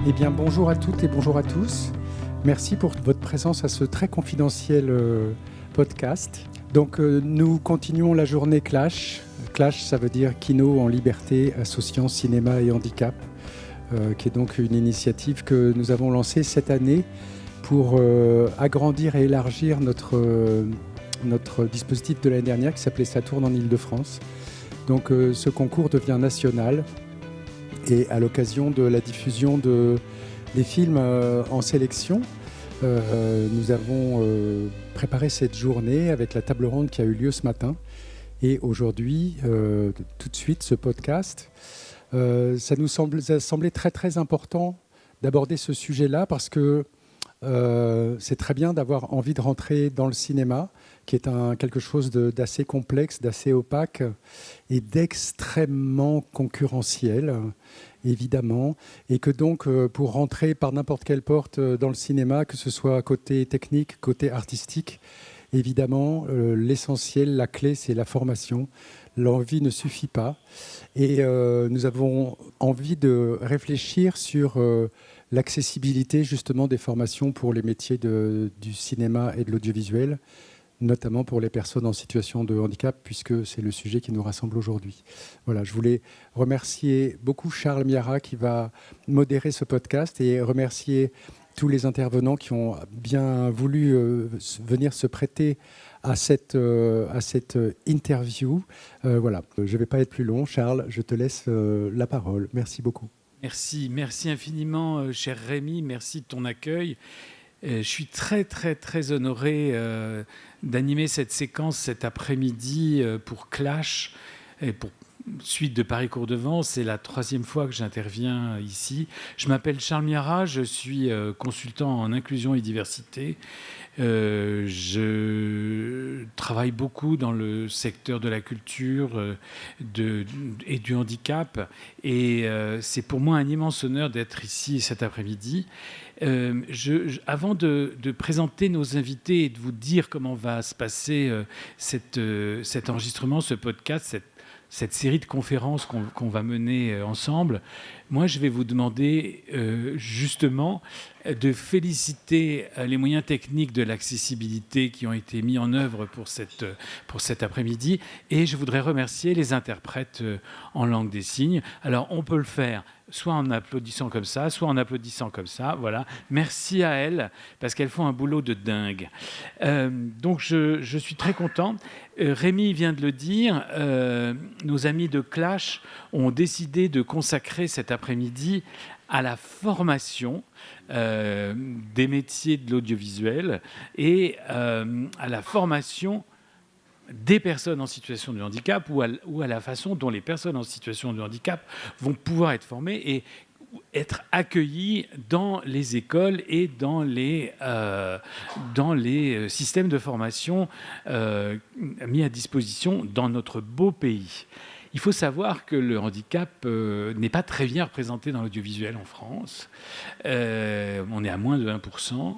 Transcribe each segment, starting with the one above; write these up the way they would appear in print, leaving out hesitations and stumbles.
Eh bien, bonjour à toutes et bonjour à tous. Merci pour votre présence à ce très confidentiel podcast. Donc, nous continuons la journée Clash. Clash, ça veut dire Kino en liberté, associant cinéma et handicap, qui est donc une initiative que nous avons lancée cette année pour agrandir et élargir notre dispositif de l'année dernière qui s'appelait Ça tourne en Île-de-France. Donc, ce concours devient national. Et à l'occasion de la diffusion des films en sélection, nous avons préparé cette journée avec la table ronde qui a eu lieu ce matin. Et aujourd'hui, tout de suite, ce podcast, ça nous a semblé très très important d'aborder ce sujet-là parce que c'est très bien d'avoir envie de rentrer dans le cinéma, qui est quelque chose d'assez complexe, d'assez opaque et d'extrêmement concurrentiel, évidemment. Et que donc, pour rentrer par n'importe quelle porte dans le cinéma, que ce soit côté technique, côté artistique, évidemment, l'essentiel, la clé, c'est la formation. L'envie ne suffit pas. Et nous avons envie de réfléchir sur l'accessibilité justement des formations pour les métiers du cinéma et de l'audiovisuel, notamment pour les personnes en situation de handicap, puisque c'est le sujet qui nous rassemble aujourd'hui. Voilà, je voulais remercier beaucoup Charles Miara qui va modérer ce podcast et remercier tous les intervenants qui ont bien voulu venir se prêter à cette interview. Voilà, je ne vais pas être plus long. Charles, je te laisse la parole. Merci beaucoup. Merci infiniment, cher Rémi. Merci de ton accueil. Je suis très, très, très honoré d'animer cette séquence cet après-midi pour Clash et pour Suite de Paris Cours-de-Vent. C'est la 3e fois que j'interviens ici. Je m'appelle Charles Miara, je suis consultant en inclusion et diversité. Je travaille beaucoup dans le secteur de la culture et du handicap. Et c'est pour moi un immense honneur d'être ici cet après-midi. Avant de présenter nos invités et de vous dire comment va se passer cet enregistrement, ce podcast, cette série de conférences qu'on va mener ensemble, moi, je vais vous demander justement de féliciter les moyens techniques de l'accessibilité qui ont été mis en œuvre pour cet après-midi. Et je voudrais remercier les interprètes en langue des signes. Alors, on peut le faire soit en applaudissant comme ça, soit en applaudissant comme ça. Voilà. Merci à elles, parce qu'elles font un boulot de dingue. Donc, je suis très content. Rémi vient de le dire, nos amis de Clash ont décidé de consacrer cet après-midi à la formation des métiers de l'audiovisuel et à la formation des personnes en situation de handicap ou à la façon dont les personnes en situation de handicap vont pouvoir être formées et être accueillis dans les écoles et dans les systèmes de formation mis à disposition dans notre beau pays. Il faut savoir que le handicap n'est pas très bien représenté dans l'audiovisuel en France. On est à moins de 1%.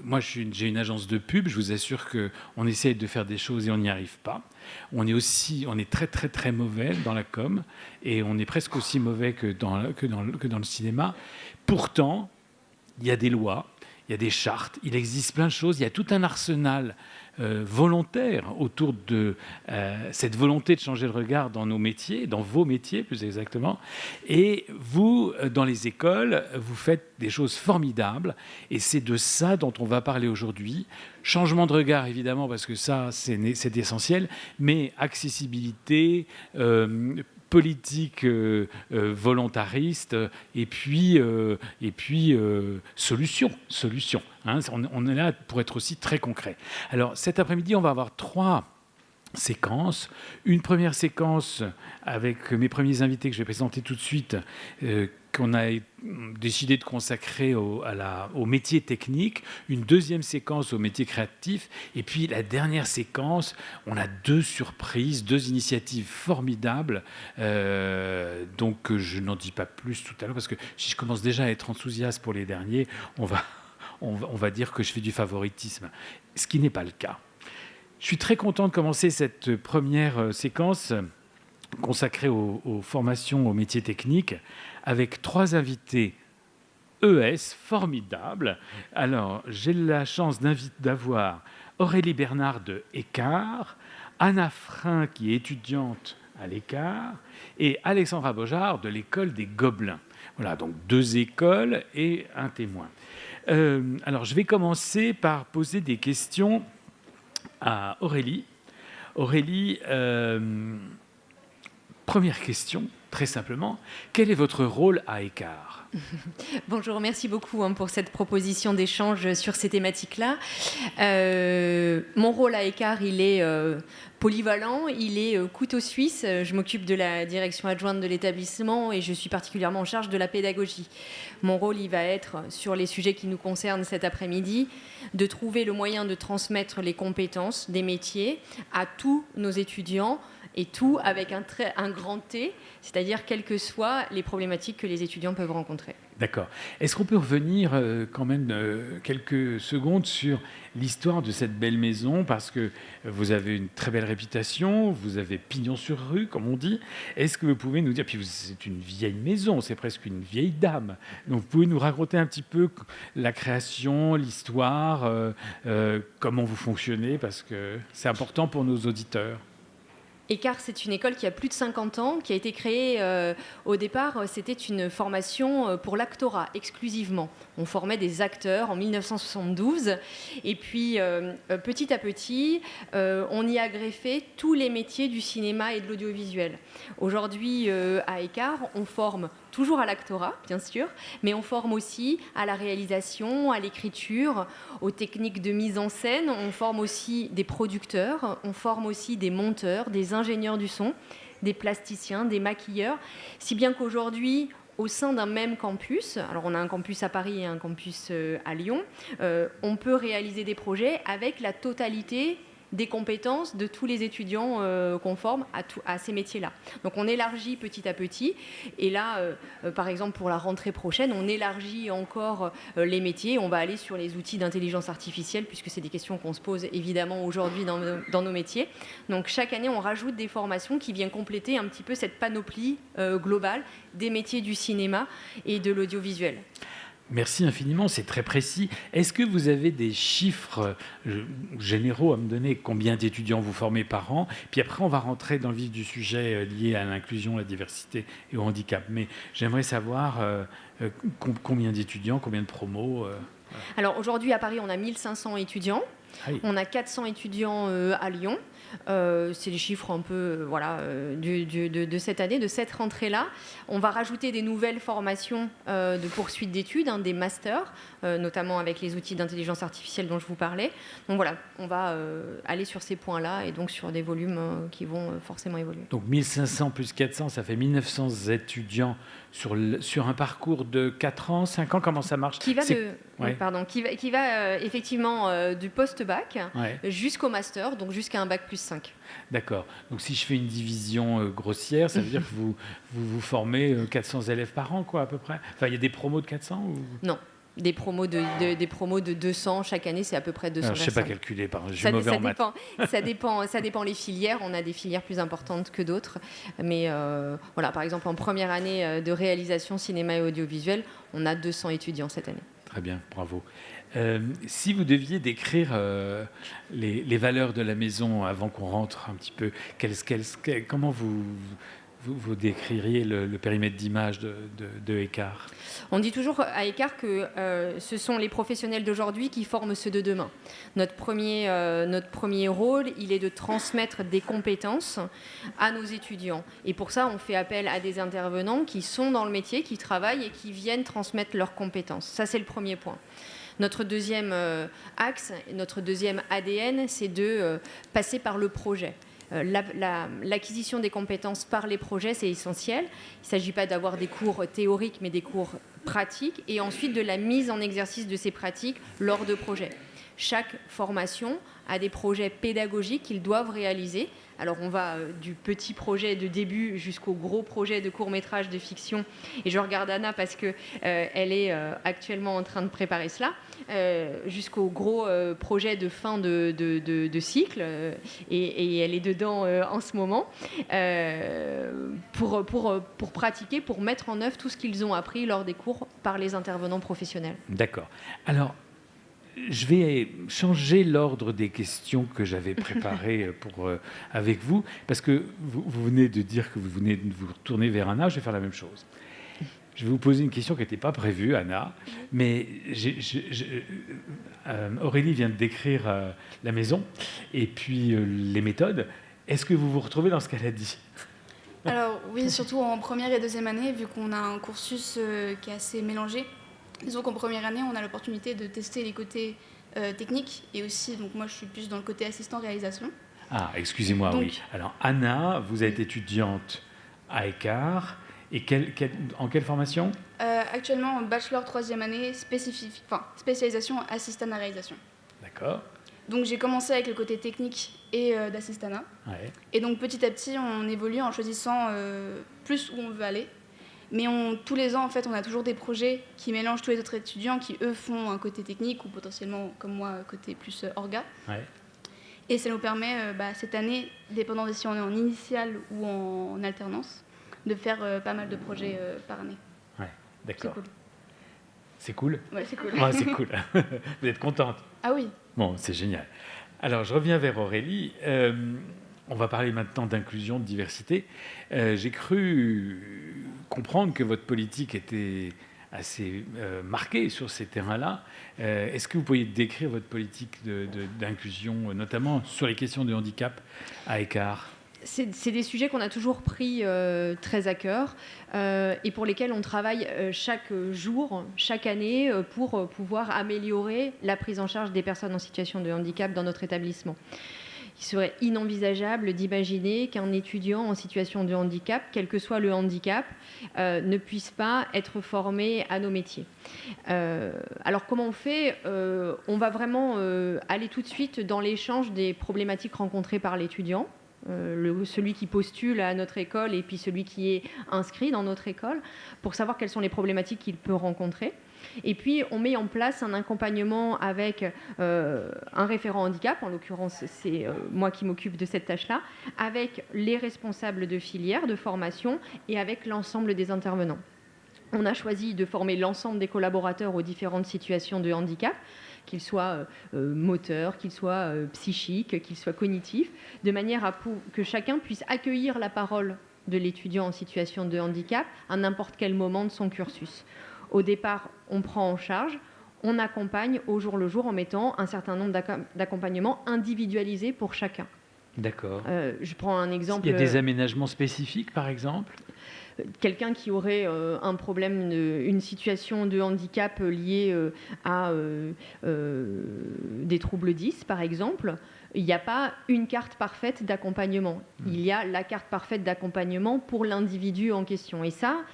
Moi, j'ai une agence de pub. Je vous assure qu'on essaie de faire des choses et on n'y arrive pas. On est très, très, très mauvais dans la com et on est presque aussi mauvais que dans le cinéma. Pourtant, il y a des lois, il y a des chartes, il existe plein de choses. Il y a tout un arsenal volontaire autour de cette volonté de changer le regard dans nos métiers, dans vos métiers plus exactement. Et vous, dans les écoles, vous faites des choses formidables et c'est de ça dont on va parler aujourd'hui. Changement de regard, évidemment, parce que ça, c'est essentiel, mais accessibilité, politique volontariste et puis solution. Hein, on est là pour être aussi très concret. Alors cet après-midi, on va avoir 3 séquences. Une première séquence avec mes premiers invités que je vais présenter tout de suite, qu'on a décidé de consacrer au métier technique, une deuxième séquence au métier créatif, et puis la dernière séquence, on a 2 surprises, 2 initiatives formidables, donc je n'en dis pas plus tout à l'heure, parce que si je commence déjà à être enthousiaste pour les derniers, on va dire que je fais du favoritisme, ce qui n'est pas le cas. Je suis très content de commencer cette première séquence consacrée aux formations aux métiers techniques, avec 3 invités ES formidables. Alors, j'ai la chance d'avoir Aurélie Bernard de Écart, Anna Frein, qui est étudiante à l'Écart, et Alexandra Bojard de l'école des Gobelins. Voilà, donc 2 écoles et un témoin. Alors, je vais commencer par poser des questions à Aurélie. Aurélie, première question, très simplement. Quel est votre rôle à Écart ? Bonjour, merci beaucoup pour cette proposition d'échange sur ces thématiques-là. Mon rôle à Écart, il est polyvalent, il est couteau suisse. Je m'occupe de la direction adjointe de l'établissement et je suis particulièrement en charge de la pédagogie. Mon rôle, il va être, sur les sujets qui nous concernent cet après-midi, de trouver le moyen de transmettre les compétences des métiers à tous nos étudiants, et tout avec un grand T, c'est-à-dire quelles que soient les problématiques que les étudiants peuvent rencontrer. D'accord. Est-ce qu'on peut revenir quand même quelques secondes sur l'histoire de cette belle maison, parce que vous avez une très belle réputation, vous avez pignon sur rue, comme on dit. Est-ce que vous pouvez nous dire, puis c'est une vieille maison, c'est presque une vieille dame, donc vous pouvez nous raconter un petit peu la création, l'histoire, comment vous fonctionnez, parce que c'est important pour nos auditeurs. Écart, c'est une école qui a plus de 50 ans, qui a été créée au départ, c'était une formation pour l'actorat exclusivement. On formait des acteurs en 1972 et puis petit à petit, on y a greffé tous les métiers du cinéma et de l'audiovisuel. Aujourd'hui, à Écart, on forme toujours à l'actorat, bien sûr, mais on forme aussi à la réalisation, à l'écriture, aux techniques de mise en scène. On forme aussi des producteurs, on forme aussi des monteurs, des ingénieurs du son, des plasticiens, des maquilleurs, si bien qu'aujourd'hui, au sein d'un même campus, alors on a un campus à Paris et un campus à Lyon, on peut réaliser des projets avec la totalité des compétences de tous les étudiants qu'on forme à ces métiers-là. Donc on élargit petit à petit. Et là, par exemple, pour la rentrée prochaine, on élargit encore les métiers. On va aller sur les outils d'intelligence artificielle, puisque c'est des questions qu'on se pose évidemment aujourd'hui dans nos métiers. Donc chaque année, on rajoute des formations qui viennent compléter un petit peu cette panoplie globale des métiers du cinéma et de l'audiovisuel. Merci infiniment, c'est très précis. Est-ce que vous avez des chiffres généraux à me donner? Combien d'étudiants vous formez par an? Puis après, on va rentrer dans le vif du sujet lié à l'inclusion, la diversité et au handicap. Mais j'aimerais savoir combien d'étudiants, combien de promos. Alors aujourd'hui, à Paris, on a 1500 étudiants. Ah oui. On a 400 étudiants à Lyon. C'est les chiffres un peu de cette année, de cette rentrée-là. On va rajouter des nouvelles formations de poursuite d'études, des masters, notamment avec les outils d'intelligence artificielle dont je vous parlais. Donc voilà, on va aller sur ces points-là et donc sur des volumes qui vont forcément évoluer. Donc 1500 plus 400, ça fait 1900 étudiants sur un parcours de 4 ans, 5 ans, comment ça marche? Qui va effectivement du post-bac jusqu'au master, donc jusqu'à un bac plus 5. D'accord. Donc si je fais une division grossière, ça veut dire que vous formez 400 élèves par an, quoi, à peu près? Enfin, il y a des promos de 400 ou... Non. Des promos de 200 chaque année, c'est à peu près 200. Alors, je ne sais pas calculer, je suis mauvais en maths. Ça dépend les filières. On a des filières plus importantes que d'autres. Mais voilà, par exemple, en première année de réalisation cinéma et audiovisuel, on a 200 étudiants cette année. Très bien, bravo. Si vous deviez décrire les valeurs de la maison avant qu'on rentre un petit peu, comment vous décririez le périmètre d'image de Écart? On dit toujours à Écart que ce sont les professionnels d'aujourd'hui qui forment ceux de demain. Notre premier rôle, il est de transmettre des compétences à nos étudiants. Et pour ça, on fait appel à des intervenants qui sont dans le métier, qui travaillent et qui viennent transmettre leurs compétences. Ça, c'est le premier point. Notre deuxième axe, notre deuxième ADN, c'est de passer par le projet. L'acquisition des compétences par les projets, c'est essentiel. Il ne s'agit pas d'avoir des cours théoriques, mais des cours pratiques, et ensuite de la mise en exercice de ces pratiques lors de projets. Chaque formation à des projets pédagogiques qu'ils doivent réaliser. Alors on va du petit projet de début jusqu'au gros projet de court-métrage de fiction. Et je regarde Anna parce qu'elle est actuellement en train de préparer cela, jusqu'au gros projet de fin de cycle. Et elle est dedans en ce moment, pour pratiquer, pour mettre en œuvre tout ce qu'ils ont appris lors des cours par les intervenants professionnels. D'accord. Alors, je vais changer l'ordre des questions que j'avais préparées avec vous, parce que vous venez de dire que vous venez de vous tourner vers Anna. Je vais faire la même chose. Je vais vous poser une question qui n'était pas prévue, Anna, mais Aurélie vient de décrire la maison et puis les méthodes. Est-ce que vous vous retrouvez dans ce qu'elle a dit ? Alors oui, surtout en première et deuxième année, vu qu'on a un cursus qui est assez mélangé. Disons qu'en première année, on a l'opportunité de tester les côtés techniques et aussi, donc moi je suis plus dans le côté assistant réalisation. Ah, excusez-moi, Donc, oui. Alors Anna, vous êtes étudiante à Écart, et en quelle formation ? Actuellement en bachelor troisième année, spécialisation assistant à réalisation. D'accord. Donc j'ai commencé avec le côté technique et d'assistanat. Ouais. Et donc petit à petit, on évolue en choisissant plus où on veut aller. Mais tous les ans, en fait, on a toujours des projets qui mélangent tous les autres étudiants qui, eux, font un côté technique ou potentiellement, comme moi, un côté plus orga. Ouais. Et ça nous permet, cette année, dépendant de si on est en initiale ou en alternance, de faire pas mal de projets par année. Ouais, d'accord. C'est cool. C'est cool ? Ouais, c'est cool. Ouais, c'est cool. Vous êtes contente ? Ah oui. Bon, c'est génial. Alors, je reviens vers Aurélie. On va parler maintenant d'inclusion, de diversité. J'ai cru comprendre que votre politique était assez marquée sur ces terrains-là. Est-ce que vous pourriez décrire votre politique d'inclusion, notamment sur les questions de handicap à Écart ? C'est des sujets qu'on a toujours pris très à cœur et pour lesquels on travaille chaque jour, chaque année, pour pouvoir améliorer la prise en charge des personnes en situation de handicap dans notre établissement. Il serait inenvisageable d'imaginer qu'un étudiant en situation de handicap, quel que soit le handicap, ne puisse pas être formé à nos métiers. Alors comment on fait ? On va vraiment aller tout de suite dans l'échange des problématiques rencontrées par l'étudiant. Celui qui postule à notre école et puis celui qui est inscrit dans notre école, pour savoir quelles sont les problématiques qu'il peut rencontrer. Et puis, on met en place un accompagnement avec un référent handicap, en l'occurrence, c'est moi qui m'occupe de cette tâche-là, avec les responsables de filière, de formation et avec l'ensemble des intervenants. On a choisi de former l'ensemble des collaborateurs aux différentes situations de handicap, qu'ils soient moteurs, qu'ils soient psychiques, qu'ils soient cognitifs, de manière à que chacun puisse accueillir la parole de l'étudiant en situation de handicap à n'importe quel moment de son cursus. Au départ, on prend en charge, on accompagne au jour le jour en mettant un certain nombre d'accompagnements individualisés pour chacun. D'accord. Je prends un exemple. Il y a des aménagements spécifiques, par exemple ? Quelqu'un qui aurait un problème, une situation de handicap liée à des troubles 10, par exemple, il n'y a pas une carte parfaite d'accompagnement. Il y a la carte parfaite d'accompagnement pour l'individu en question. Et ça,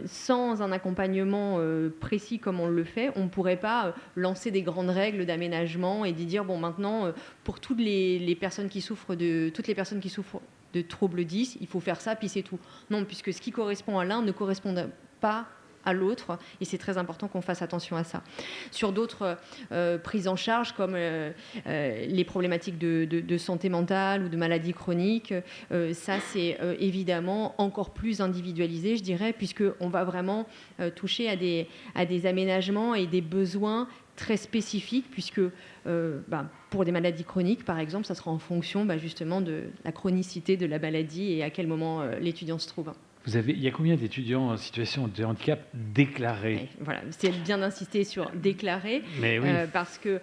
sans un accompagnement précis comme on le fait, on ne pourrait pas lancer des grandes règles d'aménagement et d'y dire, bon, maintenant, pour toutes les personnes qui souffrent de troubles 10, il faut faire ça, puis c'est tout. Non, puisque ce qui correspond à l'un ne correspond pas à l'autre, et c'est très important qu'on fasse attention à ça. Sur d'autres prises en charge, comme les problématiques de santé mentale ou de maladies chroniques, ça c'est évidemment encore plus individualisé, je dirais, puisqu'on va vraiment toucher à des aménagements et des besoins très spécifiques, puisque pour des maladies chroniques, par exemple, ça sera en fonction justement de la chronicité de la maladie et à quel moment l'étudiant se trouve. Il y a combien d'étudiants en situation de handicap déclarés ? Voilà, c'est bien d'insister sur déclarés, mais oui. Parce que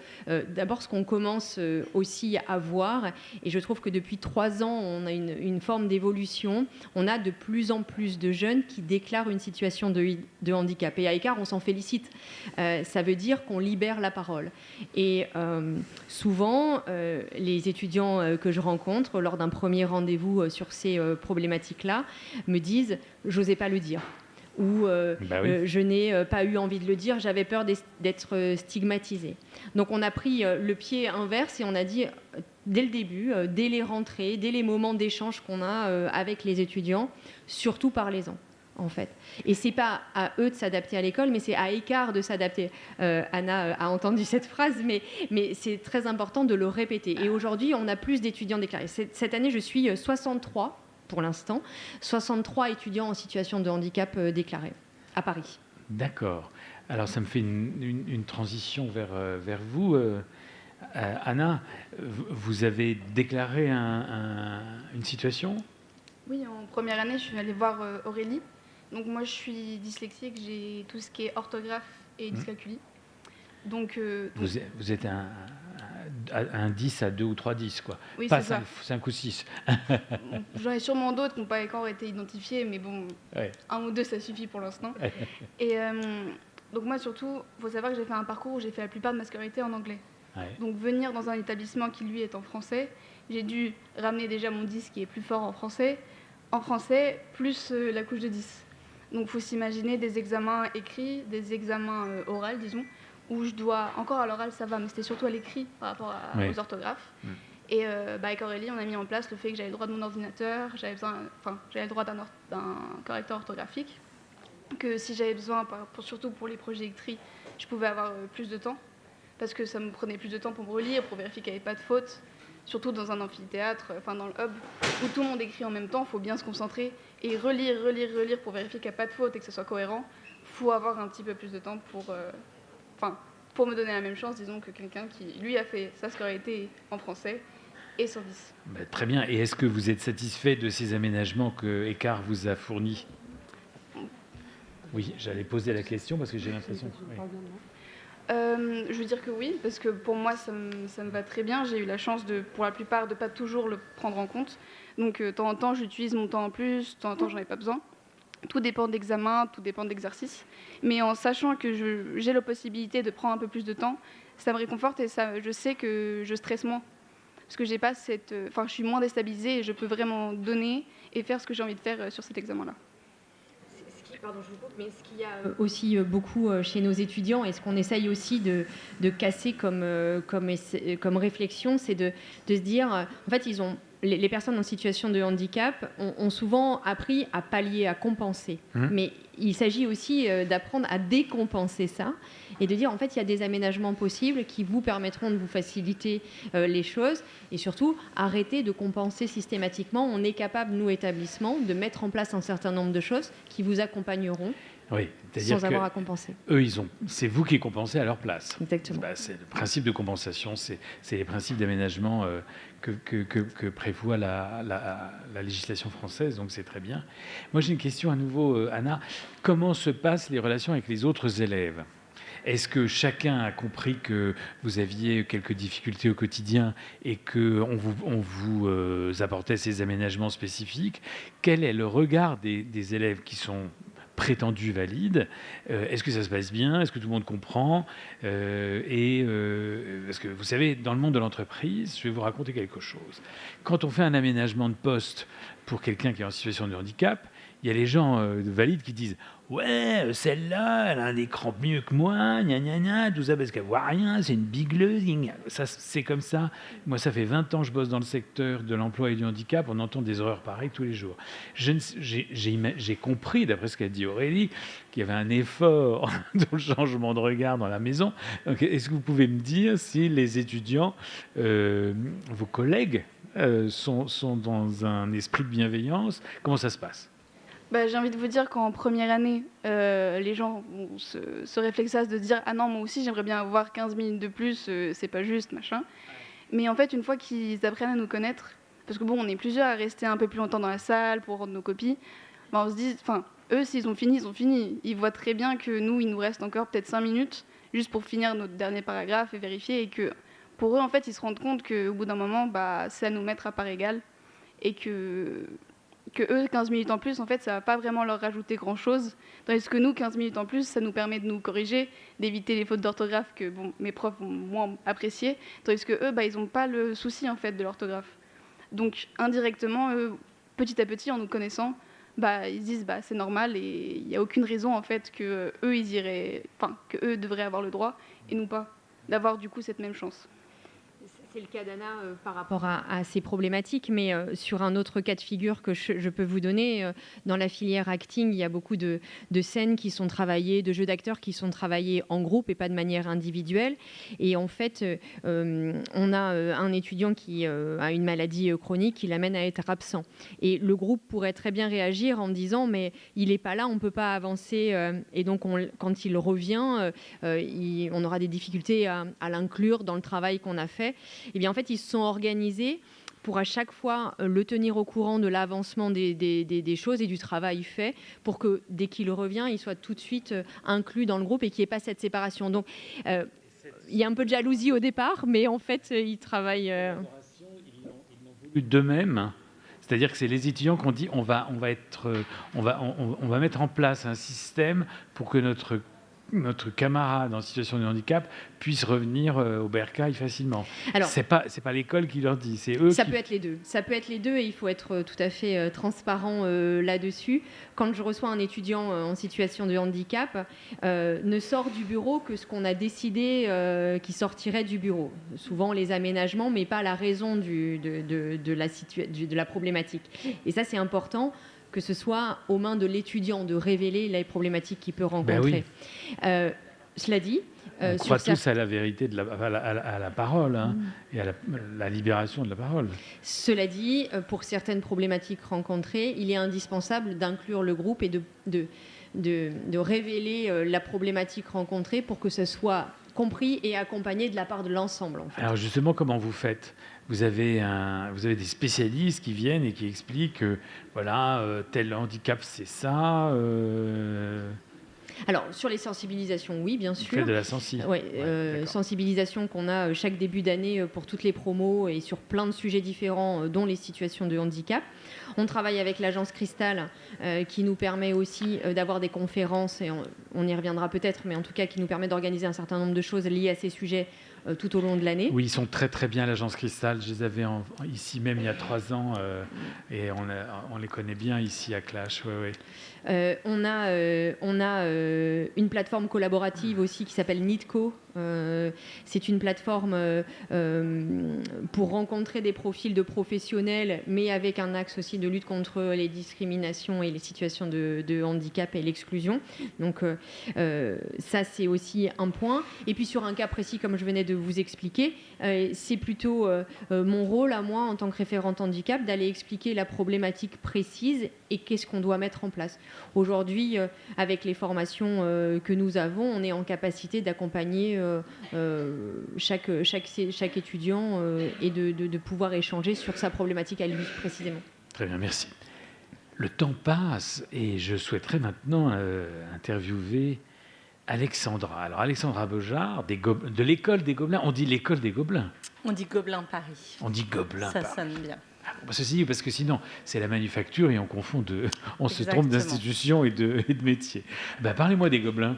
d'abord, ce qu'on commence aussi à voir, et je trouve que depuis 3 ans, on a une forme d'évolution, on a de plus en plus de jeunes qui déclarent une situation de handicap. Et à Écart, on s'en félicite. Ça veut dire qu'on libère la parole. Et souvent, les étudiants que je rencontre lors d'un premier rendez-vous sur ces problématiques-là me disent « j'osais pas le dire ». ou je n'ai pas eu envie de le dire, j'avais peur d'être stigmatisée. Donc on a pris le pied inverse et on a dit dès le début, dès les rentrées, dès les moments d'échange qu'on a avec les étudiants, surtout parlez-en. En fait. Et c'est pas à eux de s'adapter à l'école, mais c'est à Écart de s'adapter. Anna a entendu cette phrase, mais c'est très important de le répéter. Et aujourd'hui, on a plus d'étudiants déclarés. Cette année, je suis 63 pour l'instant, 63 étudiants en situation de handicap déclarés à Paris. D'accord. Alors ça me fait une transition vers vous. Anna, vous avez déclaré une situation ? Oui, en première année, je suis allée voir Aurélie. Donc moi, je suis dyslexique, j'ai tout ce qui est orthographe et dyscalculie. Donc, vous êtes un 10 à 2 ou 3 10, quoi. Oui, pas c'est 5 ou 6. J'en ai sûrement d'autres qui n'ont pas encore été identifiés, mais bon, un ou deux, ça suffit pour l'instant. Et donc moi, surtout, il faut savoir que j'ai fait un parcours où j'ai fait la plupart de ma scolarité en anglais. Donc venir dans un établissement qui, lui, est en français, j'ai dû ramener déjà mon 10 qui est plus fort en français, plus la couche de 10. Donc il faut s'imaginer des examens écrits, des examens oraux, disons, où je dois, encore à l'oral ça va, mais c'était surtout à l'écrit par rapport aux orthographes. Et avec Aurélie, on a mis en place le fait que j'avais le droit de mon ordinateur, j'avais le droit d'un correcteur orthographique, que si j'avais besoin, surtout pour les projets écrits, je pouvais avoir plus de temps, parce que ça me prenait plus de temps pour me relire, pour vérifier qu'il n'y avait pas de faute. Surtout dans un amphithéâtre, dans le hub, où tout le monde écrit en même temps, il faut bien se concentrer et relire pour vérifier qu'il n'y a pas de faute et que ce soit cohérent. Il faut avoir un petit peu plus de temps pour me donner la même chance, disons, que quelqu'un qui, lui, a fait sa scolarité en français et sur 10. Très bien. Et est-ce que vous êtes satisfait de ces aménagements que Écart vous a fournis ? Oui, j'allais poser la question parce que j'ai l'impression que... Je veux dire que oui, parce que pour moi, ça me va très bien. J'ai eu la chance, pour la plupart, de ne pas toujours le prendre en compte. Donc, de temps en temps, j'utilise mon temps en plus, de temps en temps, j'en ai pas besoin. Tout dépend de l'examen, tout dépend de l'exercice. Mais en sachant que j'ai la possibilité de prendre un peu plus de temps, ça me réconforte et je sais que je stresse moins. Parce que je suis moins déstabilisée et je peux vraiment donner et faire ce que j'ai envie de faire sur cet examen-là. Pardon, je vous coupe, mais ce qu'il y a aussi beaucoup chez nos étudiants et ce qu'on essaye aussi de casser comme réflexion, c'est de se dire, en fait, les personnes en situation de handicap ont souvent appris à pallier, à compenser. Mais il s'agit aussi d'apprendre à décompenser ça et de dire, en fait, il y a des aménagements possibles qui vous permettront de vous faciliter les choses et surtout arrêter de compenser systématiquement. On est capable, nous, établissements, de mettre en place un certain nombre de choses qui vous accompagneront. Oui, sans avoir à compenser. C'est vous qui compensez à leur place. Exactement. C'est le principe de compensation, c'est les principes d'aménagement que prévoit la législation française, donc c'est très bien. Moi, j'ai une question à nouveau, Anna. Comment se passent les relations avec les autres élèves ? Est-ce que chacun a compris que vous aviez quelques difficultés au quotidien et qu'on vous apportait ces aménagements spécifiques ? Quel est le regard des élèves qui sont prétendus valides? Est-ce que ça se passe bien? Est-ce que tout le monde comprend? Parce que vous savez, dans le monde de l'entreprise, je vais vous raconter quelque chose. Quand on fait un aménagement de poste pour quelqu'un qui est en situation de handicap, il y a les gens valides qui disent « Ouais, celle-là, elle a un écran mieux que moi, gna gna gna, tout ça parce qu'elle voit rien, c'est une bigleuse. » Ça, c'est comme ça. Moi, ça fait 20 ans que je bosse dans le secteur de l'emploi et du handicap. On entend des horreurs pareilles tous les jours. J'ai compris, d'après ce qu'a dit Aurélie, qu'il y avait un effort dans le changement de regard dans la maison. Donc, est-ce que vous pouvez me dire si les étudiants, vos collègues, sont dans un esprit de bienveillance? Comment ça se passe? J'ai envie de vous dire qu'en première année, les gens ont ce réflexe de dire « Ah non, moi aussi, j'aimerais bien avoir 15 minutes de plus, c'est pas juste, machin. » Mais en fait, une fois qu'ils apprennent à nous connaître, parce que on est plusieurs à rester un peu plus longtemps dans la salle pour rendre nos copies, on se dit, eux, s'ils ont fini, ils ont fini. Ils voient très bien que nous, il nous reste encore peut-être 5 minutes, juste pour finir notre dernier paragraphe et vérifier, et que pour eux, en fait, ils se rendent compte qu'au bout d'un moment, c'est à nous mettre à part égale, et que eux, 15 minutes en plus, en fait, ça ne va pas vraiment leur rajouter grand-chose. Tandis que nous, 15 minutes en plus, ça nous permet de nous corriger, d'éviter les fautes d'orthographe que mes profs vont moins apprécier. Tandis que eux, ils n'ont pas le souci, en fait, de l'orthographe. Donc, indirectement, eux, petit à petit, en nous connaissant, ils se disent c'est normal et il n'y a aucune raison en fait que eux devraient avoir le droit et nous pas, d'avoir du coup cette même chance. C'est le cas d'Anna par rapport à ces problématiques, mais sur un autre cas de figure que je peux vous donner, dans la filière acting, il y a beaucoup de scènes qui sont travaillées, de jeux d'acteurs qui sont travaillés en groupe et pas de manière individuelle. Et en fait, on a un étudiant qui a une maladie chronique qui l'amène à être absent. Et le groupe pourrait très bien réagir en disant mais il n'est pas là, on ne peut pas avancer. Et donc quand il revient, on aura des difficultés à l'inclure dans le travail qu'on a fait. Et bien en fait, ils se sont organisés pour à chaque fois le tenir au courant de l'avancement des choses et du travail fait, pour que dès qu'il revient, il soit tout de suite inclus dans le groupe et qu'il n'y ait pas cette séparation. Donc il y a un peu de jalousie au départ, mais en fait, ils travaillent... Ils l'ont voulu d'eux-mêmes. C'est-à-dire que c'est les étudiants qui ont dit on va mettre en place un système pour que notre camarade en situation de handicap puisse revenir au bercail facilement. Alors, c'est pas l'école qui leur dit, c'est eux. Ça peut être les deux. Ça peut être les deux et il faut être tout à fait transparent là-dessus. Quand je reçois un étudiant en situation de handicap, ne sort du bureau que ce qu'on a décidé qui sortirait du bureau. Souvent les aménagements, mais pas la raison de la problématique. Et ça, c'est important, que ce soit aux mains de l'étudiant de révéler les problématiques qu'il peut rencontrer. Cela dit... on croit tous à la vérité, à la parole et à la libération de la parole. Cela dit, pour certaines problématiques rencontrées, il est indispensable d'inclure le groupe et de révéler la problématique rencontrée pour que ce soit compris et accompagné de la part de l'ensemble. En fait. Alors justement, comment vous faites ? Vous avez des spécialistes qui viennent et qui expliquent que tel handicap c'est ça. Alors sur les sensibilisations, oui, bien sûr. Vous faites de la sensibilisation qu'on a chaque début d'année pour toutes les promos et sur plein de sujets différents, dont les situations de handicap. On travaille avec l'agence Cristal qui nous permet aussi d'avoir des conférences, et on y reviendra peut-être, mais en tout cas qui nous permet d'organiser un certain nombre de choses liées à ces sujets tout au long de l'année. Oui, ils sont très très bien, l'agence Cristal. Je les avais ici même il y a 3 ans et on les connaît bien ici à Clash. On a une plateforme collaborative aussi qui s'appelle Nitco. C'est une plateforme pour rencontrer des profils de professionnels, mais avec un axe aussi de lutte contre les discriminations et les situations de handicap et l'exclusion. Donc ça, c'est aussi un point. Et puis sur un cas précis, comme je venais de vous expliquer, c'est plutôt mon rôle à moi, en tant que référente handicap, d'aller expliquer la problématique précise et qu'est-ce qu'on doit mettre en place. Aujourd'hui, avec les formations que nous avons, on est en capacité d'accompagner chaque étudiant et de pouvoir échanger sur sa problématique à lui précisément. Très bien, merci. Le temps passe et je souhaiterais maintenant interviewer Alexandra. Alors Alexandra Beaujard, de l'école des Gobelins. On dit l'école des Gobelins. On dit Gobelins Paris. On dit Gobelins Paris. Ça sonne bien. Ceci, parce que sinon, c'est la manufacture et on se trompe d'institution et de métier. Parlez-moi des Gobelins.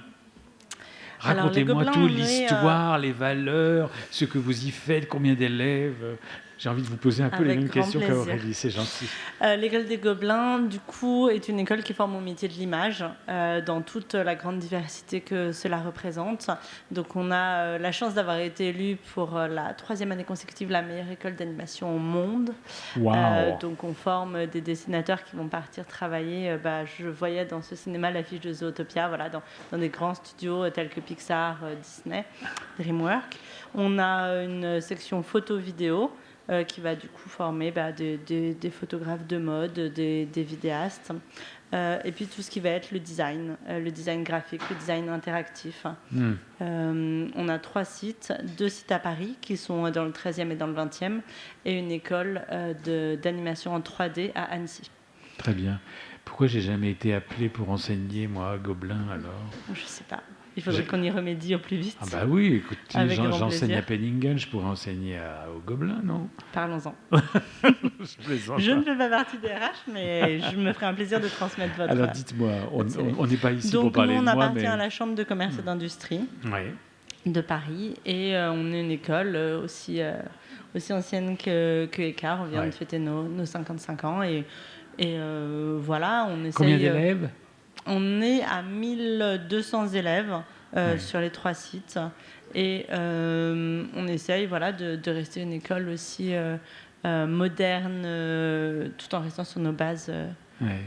Racontez-moi tout, l'histoire, les valeurs, ce que vous y faites, combien d'élèves. J'ai envie de vous poser un peu les mêmes questions qu'Aurélie, c'est gentil. L'école des Gobelins, du coup, est une école qui forme au métier de l'image, dans toute la grande diversité que cela représente. Donc on a la chance d'avoir été élu pour la 3e année consécutive la meilleure école d'animation au monde. Wow. Donc on forme des dessinateurs qui vont partir travailler. Je voyais dans ce cinéma l'affiche de Zootopia, dans des grands studios tels que Pixar, Disney, DreamWorks. On a une section photo-vidéo, qui va du coup former des photographes de mode, des vidéastes, et puis tout ce qui va être le design graphique, le design interactif. On a 3 sites, 2 sites à Paris qui sont dans le 13e et dans le 20e, et une école d'animation en 3D à Annecy. Très bien. Pourquoi j'ai jamais été appelé pour enseigner, moi, à Gobelin, alors ? Je ne sais pas. Il faudrait qu'on y remédie au plus vite. Oui, écoutez, j'enseigne à Penningen, je pourrais enseigner au Gobelin, non ? Parlons-en. Je ne fais pas partie des RH, mais je me ferai un plaisir de transmettre votre... Alors dites-moi, on n'est pas ici pour parler de moi, Donc nous, on appartient à la Chambre de commerce et d'industrie de Paris, et on est une école aussi ancienne que Écart. On vient de fêter nos 55 ans, et Et voilà, on essaye... Combien d'élèves ? On est à 1200 élèves sur les 3 sites. Et on essaye de rester une école aussi moderne, tout en restant sur nos bases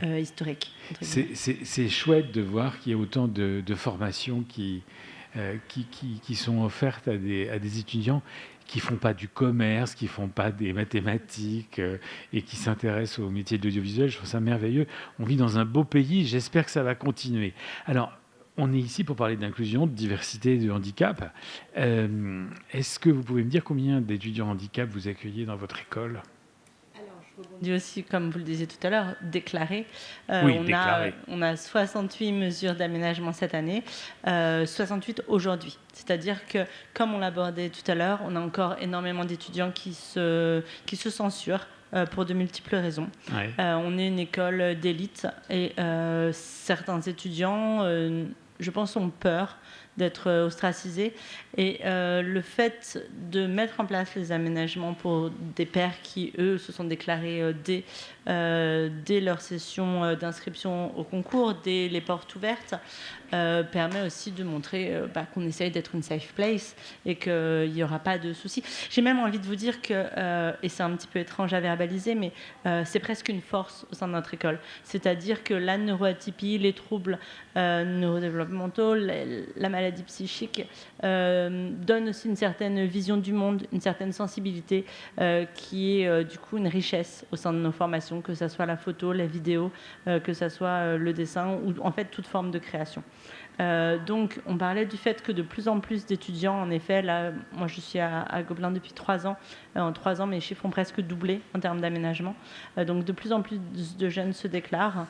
historiques. C'est chouette de voir qu'il y a autant de formations qui sont offertes à des étudiants qui ne font pas du commerce, qui ne font pas des mathématiques et qui s'intéressent au métier de l'audiovisuel. Je trouve ça merveilleux. On vit dans un beau pays, j'espère que ça va continuer. Alors, on est ici pour parler d'inclusion, de diversité et de handicap. Est-ce que vous pouvez me dire combien d'étudiants handicap vous accueillez dans votre école ? On dit aussi, comme vous le disiez tout à l'heure, déclaré. Déclaré. On a 68 mesures d'aménagement cette année, 68 aujourd'hui. C'est-à-dire que, comme on l'abordait tout à l'heure, on a encore énormément d'étudiants qui se censurent pour de multiples raisons. Ouais. On est une école d'élite et certains étudiants, je pense, ont peur d'être ostracisés. Et le fait de mettre en place les aménagements pour des pairs qui, eux, se sont déclarés dès leur session d'inscription au concours, dès les portes ouvertes, permet aussi de montrer qu'on essaye d'être une safe place et qu'il n'y aura pas de soucis. J'ai même envie de vous dire que, et c'est un petit peu étrange à verbaliser, mais c'est presque une force au sein de notre école. C'est-à-dire que la neuroatypie, les troubles neurodéveloppementaux, la maladie psychique donnent aussi une certaine vision du monde, une certaine sensibilité qui est du coup une richesse au sein de nos formations, que ce soit la photo, la vidéo, que ce soit le dessin ou en fait toute forme de création. Donc, on parlait du fait que de plus en plus d'étudiants, en effet, là, moi je suis à Gobelin depuis 3 ans. En 3 ans, mes chiffres ont presque doublé en termes d'aménagement. Donc, de plus en plus de jeunes se déclarent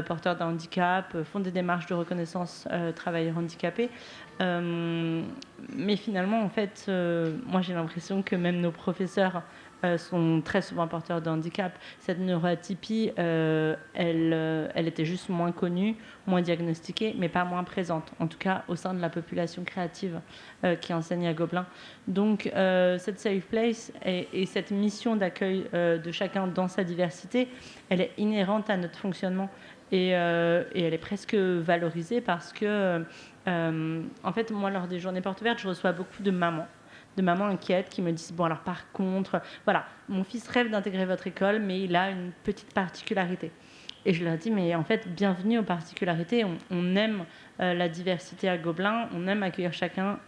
porteurs d'un handicap, font des démarches de reconnaissance travailleurs handicapés. Mais finalement, en fait, moi j'ai l'impression que même nos professeurs sont très souvent porteurs de handicap. Cette neuroatypie, elle était juste moins connue, moins diagnostiquée, mais pas moins présente, en tout cas au sein de la population créative qui enseigne à Gobelin. Donc cette safe place et cette mission d'accueil de chacun dans sa diversité, elle est inhérente à notre fonctionnement et elle est presque valorisée parce que, en fait, moi, lors des journées portes ouvertes, je reçois beaucoup de mamans inquiètes qui me disent bon alors par contre voilà, mon fils rêve d'intégrer votre école mais il a une petite particularité. Et je leur dis mais en fait bienvenue aux particularités, on aime la diversité à Gobelin, on aime accueillir chacun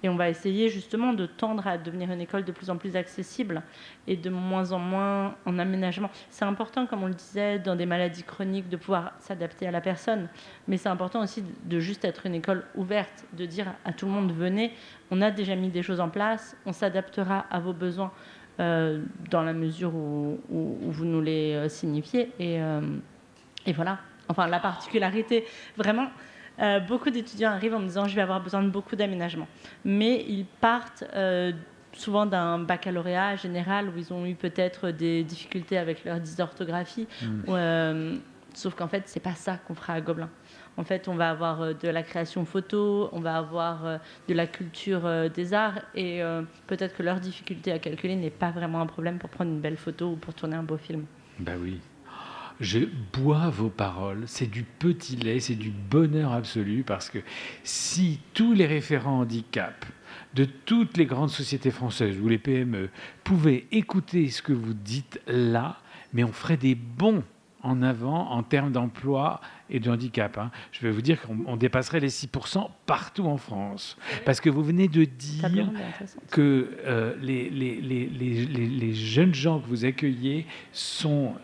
et on va essayer justement de tendre à devenir une école de plus en plus accessible et de moins en moins en aménagement. C'est important, comme on le disait, dans des maladies chroniques de pouvoir s'adapter à la personne, mais c'est important aussi de juste être une école ouverte, de dire à tout le monde venez, on a déjà mis des choses en place, on s'adaptera à vos besoins dans la mesure où vous nous les signifiez et voilà. Enfin la particularité vraiment. Beaucoup d'étudiants arrivent en me disant je vais avoir besoin de beaucoup d'aménagement. Mais ils partent souvent d'un baccalauréat général où ils ont eu peut-être des difficultés avec leur dysorthographie. Sauf qu'en fait, c'est pas ça qu'on fera à Gobelin. En fait, on va avoir de la création photo, on va avoir de la culture des arts et peut-être que leur difficulté à calculer n'est pas vraiment un problème pour prendre une belle photo ou pour tourner un beau film. Ben oui. Je bois vos paroles, c'est du petit lait, c'est du bonheur absolu parce que si tous les référents handicap de toutes les grandes sociétés françaises ou les PME pouvaient écouter ce que vous dites là, mais on ferait des bons en avant en termes d'emploi et de handicap. Je vais vous dire qu'on dépasserait les 6% partout en France. Parce que vous venez de dire que les jeunes gens que vous accueillez sont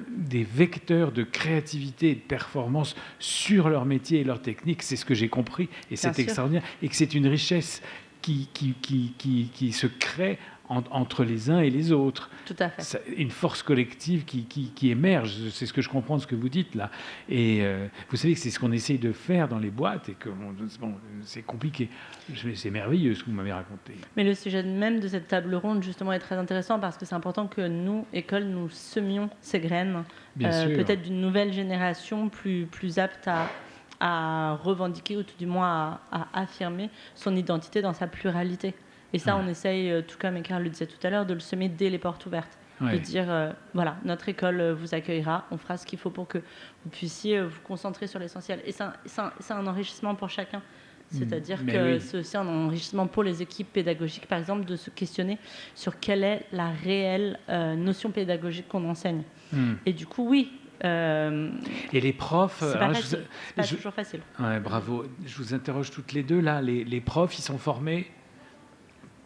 des vecteurs de créativité et de performance sur leur métier et leur technique. C'est ce que j'ai compris et c'est extraordinaire. Et que c'est une richesse qui se crée entre les uns et les autres. Tout à fait. Une force collective qui émerge, c'est ce que je comprends de ce que vous dites là. Et vous savez que c'est ce qu'on essaye de faire dans les boîtes et que c'est compliqué. C'est merveilleux ce que vous m'avez raconté. Mais le sujet même de cette table ronde justement est très intéressant parce que c'est important que nous, école, nous semions ces graines, peut-être d'une nouvelle génération plus apte à revendiquer ou tout du moins à affirmer son identité dans sa pluralité. Et ça, on essaye, tout comme Karl le disait tout à l'heure, de le semer dès les portes ouvertes. de dire, voilà, notre école vous accueillera, on fera ce qu'il faut pour que vous puissiez vous concentrer sur l'essentiel. Et c'est un enrichissement pour chacun. C'est-à-dire que c'est aussi un enrichissement pour les équipes pédagogiques, par exemple, de se questionner sur quelle est la réelle notion pédagogique qu'on enseigne. Et du coup, oui. Et les profs... C'est pas toujours facile. Ouais, bravo. Je vous interroge toutes les deux, là. Les profs, ils sont formés?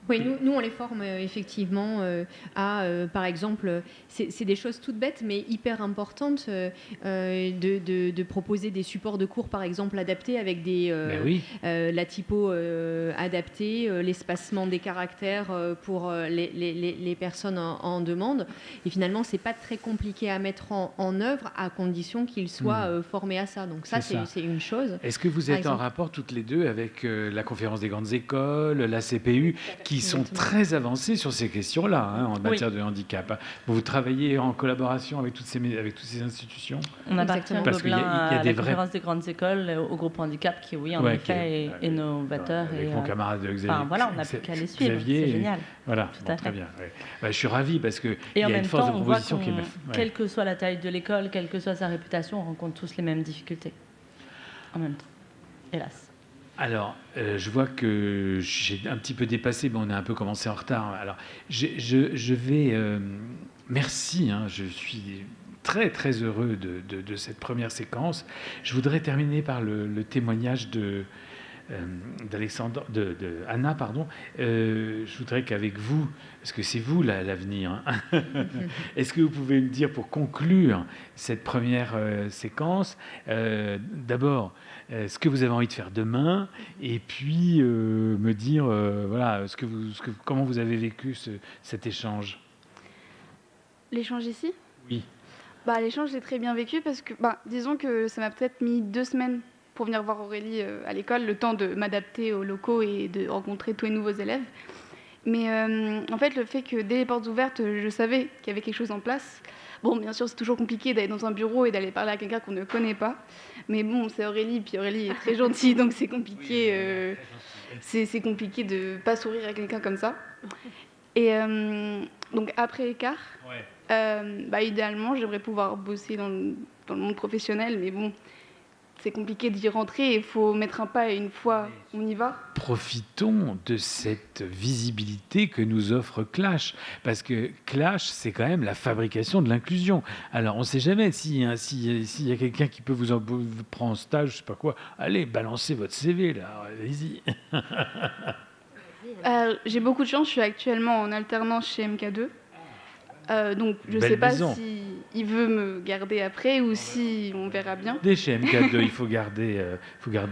Oui, nous, on les forme effectivement à, par exemple, c'est des choses toutes bêtes, mais hyper importantes, de proposer des supports de cours, par exemple, adaptés avec la typo adaptée, l'espacement des caractères pour les personnes en demande. Et finalement, c'est pas très compliqué à mettre en œuvre, à condition qu'ils soient formés à ça. Donc ça, c'est une chose. Est-ce que vous êtes en rapport toutes les deux avec la Conférence des grandes écoles, la CPU, qui sont très avancés sur ces questions-là, en matière de handicap. Vous travaillez en collaboration avec toutes ces institutions? On appartient au Gobelin à la Conférence des grandes écoles, au groupe handicap, qui, oui, en effet, est novateur. Avec mon camarade Xavier. Enfin, voilà, on n'a plus qu'à les suivre, c'est génial. Voilà, très bien. Je suis ravi parce qu'il y a une force de proposition qui est... Quelle que soit la taille de l'école, quelle que soit sa réputation, on rencontre tous les mêmes difficultés, en même temps, hélas. Alors, je vois que j'ai un petit peu dépassé, mais on a un peu commencé en retard. Alors, je vais... merci, je suis très, très heureux de cette première séquence. Je voudrais terminer par le témoignage de Anna, pardon. Je voudrais qu'avec vous, parce que c'est vous l'avenir, est-ce que vous pouvez me dire, pour conclure cette première séquence, d'abord, ce que vous avez envie de faire demain, et puis me dire voilà, comment vous avez vécu cet échange. L'échange ici? Oui. L'échange, j'ai très bien vécu parce que, disons que ça m'a peut-être mis 2 semaines pour venir voir Aurélie à l'école, le temps de m'adapter aux locaux et de rencontrer tous les nouveaux élèves. Mais en fait, le fait que dès les portes ouvertes, je savais qu'il y avait quelque chose en place. Bon, bien sûr, c'est toujours compliqué d'aller dans un bureau et d'aller parler à quelqu'un qu'on ne connaît pas. Mais bon, c'est Aurélie, puis Aurélie est très gentille, donc c'est compliqué. C'est compliqué de ne pas sourire à quelqu'un comme ça. Et donc après l'écart, idéalement, j'aimerais pouvoir bosser dans le monde professionnel, mais bon, c'est compliqué d'y rentrer, il faut mettre un pas et une fois on y va. Profitons de cette visibilité que nous offre Clash, parce que Clash, c'est quand même la fabrication de l'inclusion. Alors, on ne sait jamais s'il y a quelqu'un qui peut vous prendre en stage, je ne sais pas quoi, allez, balancez votre CV, là, allez-y. J'ai beaucoup de chance, je suis actuellement en alternance chez MK2. Donc je ne sais pas s'il veut me garder après ou si on verra bien. Dès chez MK2, il faut garder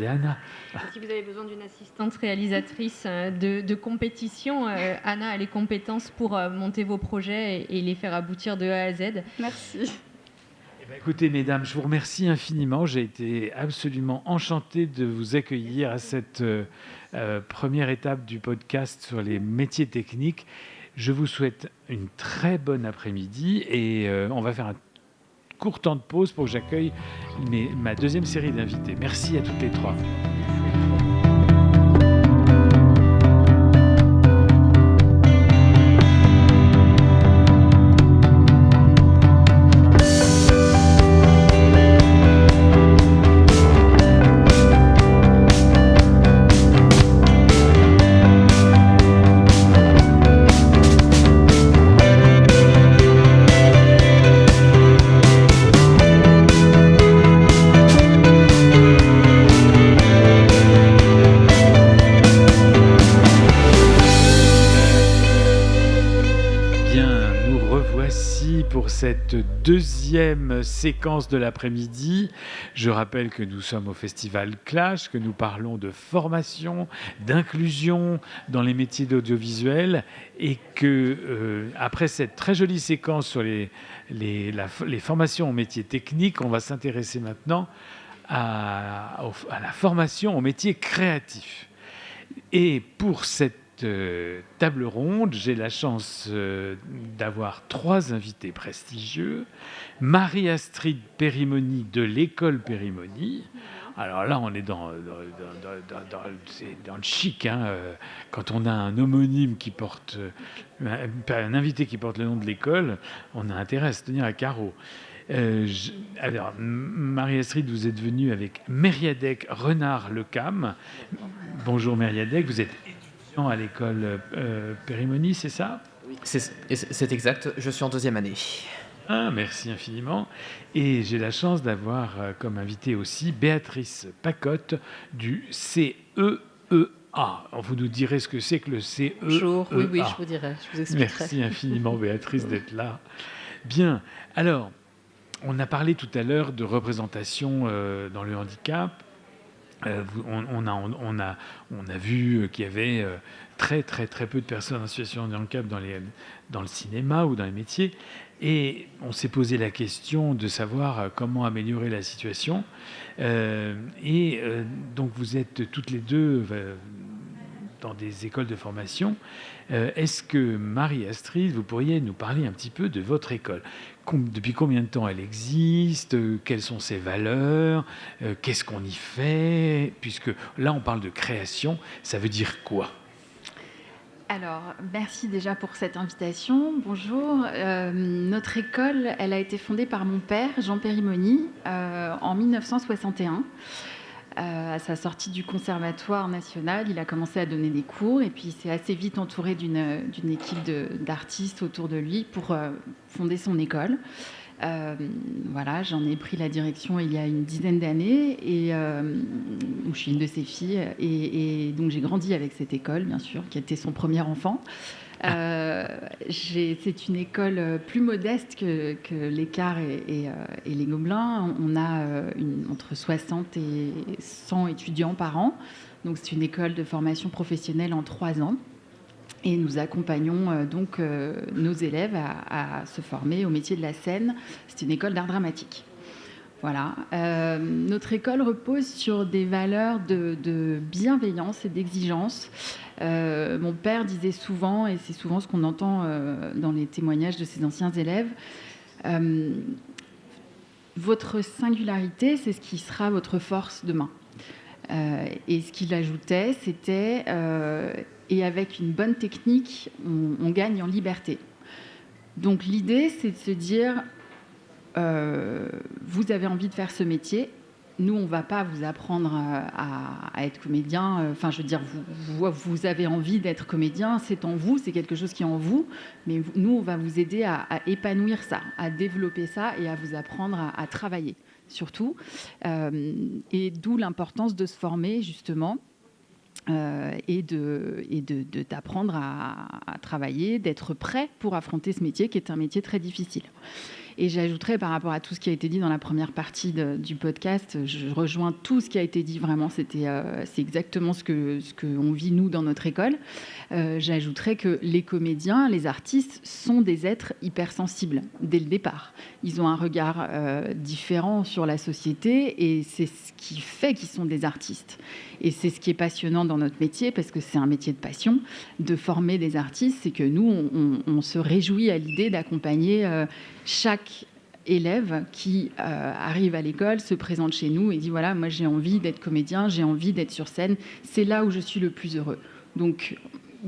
Anna. Si vous avez besoin d'une assistante réalisatrice de compétition, Anna a les compétences pour monter vos projets et les faire aboutir de A à Z. Merci. Écoutez, mesdames, je vous remercie infiniment. J'ai été absolument enchanté de vous accueillir à cette première étape du podcast sur les métiers techniques. Je vous souhaite une très bonne après-midi et on va faire un court temps de pause pour que j'accueille ma deuxième série d'invités. Merci à toutes les trois. Cette deuxième séquence de l'après-midi. Je rappelle que nous sommes au Festival Clash, que nous parlons de formation, d'inclusion dans les métiers d'audiovisuel et que, après cette très jolie séquence sur les formations aux métiers techniques, on va s'intéresser maintenant à la formation aux métiers créatifs. Et pour cette table ronde, j'ai la chance d'avoir 3 invités prestigieux. Marie-Astrid Périmoni de l'école Périmoni. Alors là, on est dans le chic. Quand on a un homonyme qui porte, un invité qui porte le nom de l'école, on a intérêt à se tenir à carreau. Alors, Marie-Astrid, vous êtes venue avec Mériadec Renard-Le-Cam. Bonjour Mériadec, vous êtes étudiant à l'école Périmonie, c'est ça ? Oui, c'est exact, je suis en 2e année. Ah, merci infiniment. Et j'ai la chance d'avoir comme invitée aussi Béatrice Pacotte du CEEA. Vous nous direz ce que c'est que le CEEA. Bonjour, oui, je vous dirai, je vous expliquerai. Merci infiniment Béatrice d'être là. Bien, alors, on a parlé tout à l'heure de représentation dans le handicap. On a vu qu'il y avait très peu de personnes en situation de handicap dans le cinéma ou dans les métiers. Et on s'est posé la question de savoir comment améliorer la situation. Donc vous êtes toutes les deux dans des écoles de formation. Est-ce que Marie-Astrid, vous pourriez nous parler un petit peu de votre école ? Depuis combien de temps elle existe ? Quelles sont ses valeurs ? Qu'est-ce qu'on y fait ? Puisque là, on parle de création, ça veut dire quoi ? Alors, merci déjà pour cette invitation. Bonjour. Notre école, elle a été fondée par mon père, Jean Périmonie, en 1961. À sa sortie du Conservatoire national, il a commencé à donner des cours et puis il s'est assez vite entouré d'une équipe d'artistes autour de lui pour fonder son école. Voilà, j'en ai pris la direction il y a une dizaine d'années et je suis une de ses filles et donc j'ai grandi avec cette école, bien sûr, qui était son premier enfant. C'est une école plus modeste que l'Écart et les Gobelins. On a entre 60 et 100 étudiants par an. Donc c'est une école de formation professionnelle en 3 ans. Et nous accompagnons nos élèves à se former au métier de la scène. C'est une école d'art dramatique. Voilà. Notre école repose sur des valeurs de bienveillance et d'exigence. Mon père disait souvent, et c'est souvent ce qu'on entend dans les témoignages de ses anciens élèves, votre singularité, c'est ce qui sera votre force demain. Et ce qu'il ajoutait, c'était et avec une bonne technique, on gagne en liberté. Donc l'idée, c'est de se dire, vous avez envie de faire ce métier, nous, on ne va pas vous apprendre à être comédien. Enfin, je veux dire, vous avez envie d'être comédien, c'est en vous, c'est quelque chose qui est en vous. Mais nous, on va vous aider à épanouir ça, à développer ça et à vous apprendre à travailler, surtout. Et d'où l'importance de se former, justement, et d'apprendre à travailler, d'être prêt pour affronter ce métier, qui est un métier très difficile. Et j'ajouterais, par rapport à tout ce qui a été dit dans la première partie du podcast, je rejoins tout ce qui a été dit, vraiment, c'est exactement ce qu'on vit, nous, dans notre école. J'ajouterais que les comédiens, les artistes, sont des êtres hypersensibles, dès le départ. Ils ont un regard différent sur la société, et c'est ce qui fait qu'ils sont des artistes. Et c'est ce qui est passionnant dans notre métier, parce que c'est un métier de passion, de former des artistes, c'est que nous, on se réjouit à l'idée d'accompagner chaque élève qui arrive à l'école, se présente chez nous et dit voilà, moi j'ai envie d'être comédien, j'ai envie d'être sur scène, c'est là où je suis le plus heureux. Donc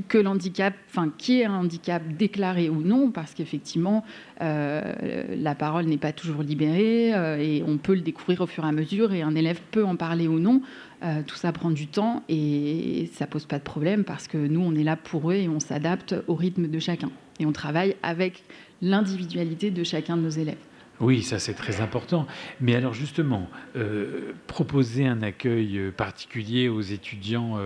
que l'handicap, qu'il y ait un handicap déclaré ou non, parce qu'effectivement la parole n'est pas toujours libérée et on peut le découvrir au fur et à mesure et un élève peut en parler ou non. Tout ça prend du temps et ça pose pas de problème parce que nous on est là pour eux et on s'adapte au rythme de chacun et on travaille avec l'individualité de chacun de nos élèves. Oui, ça c'est très important. Mais alors justement, proposer un accueil particulier aux étudiants,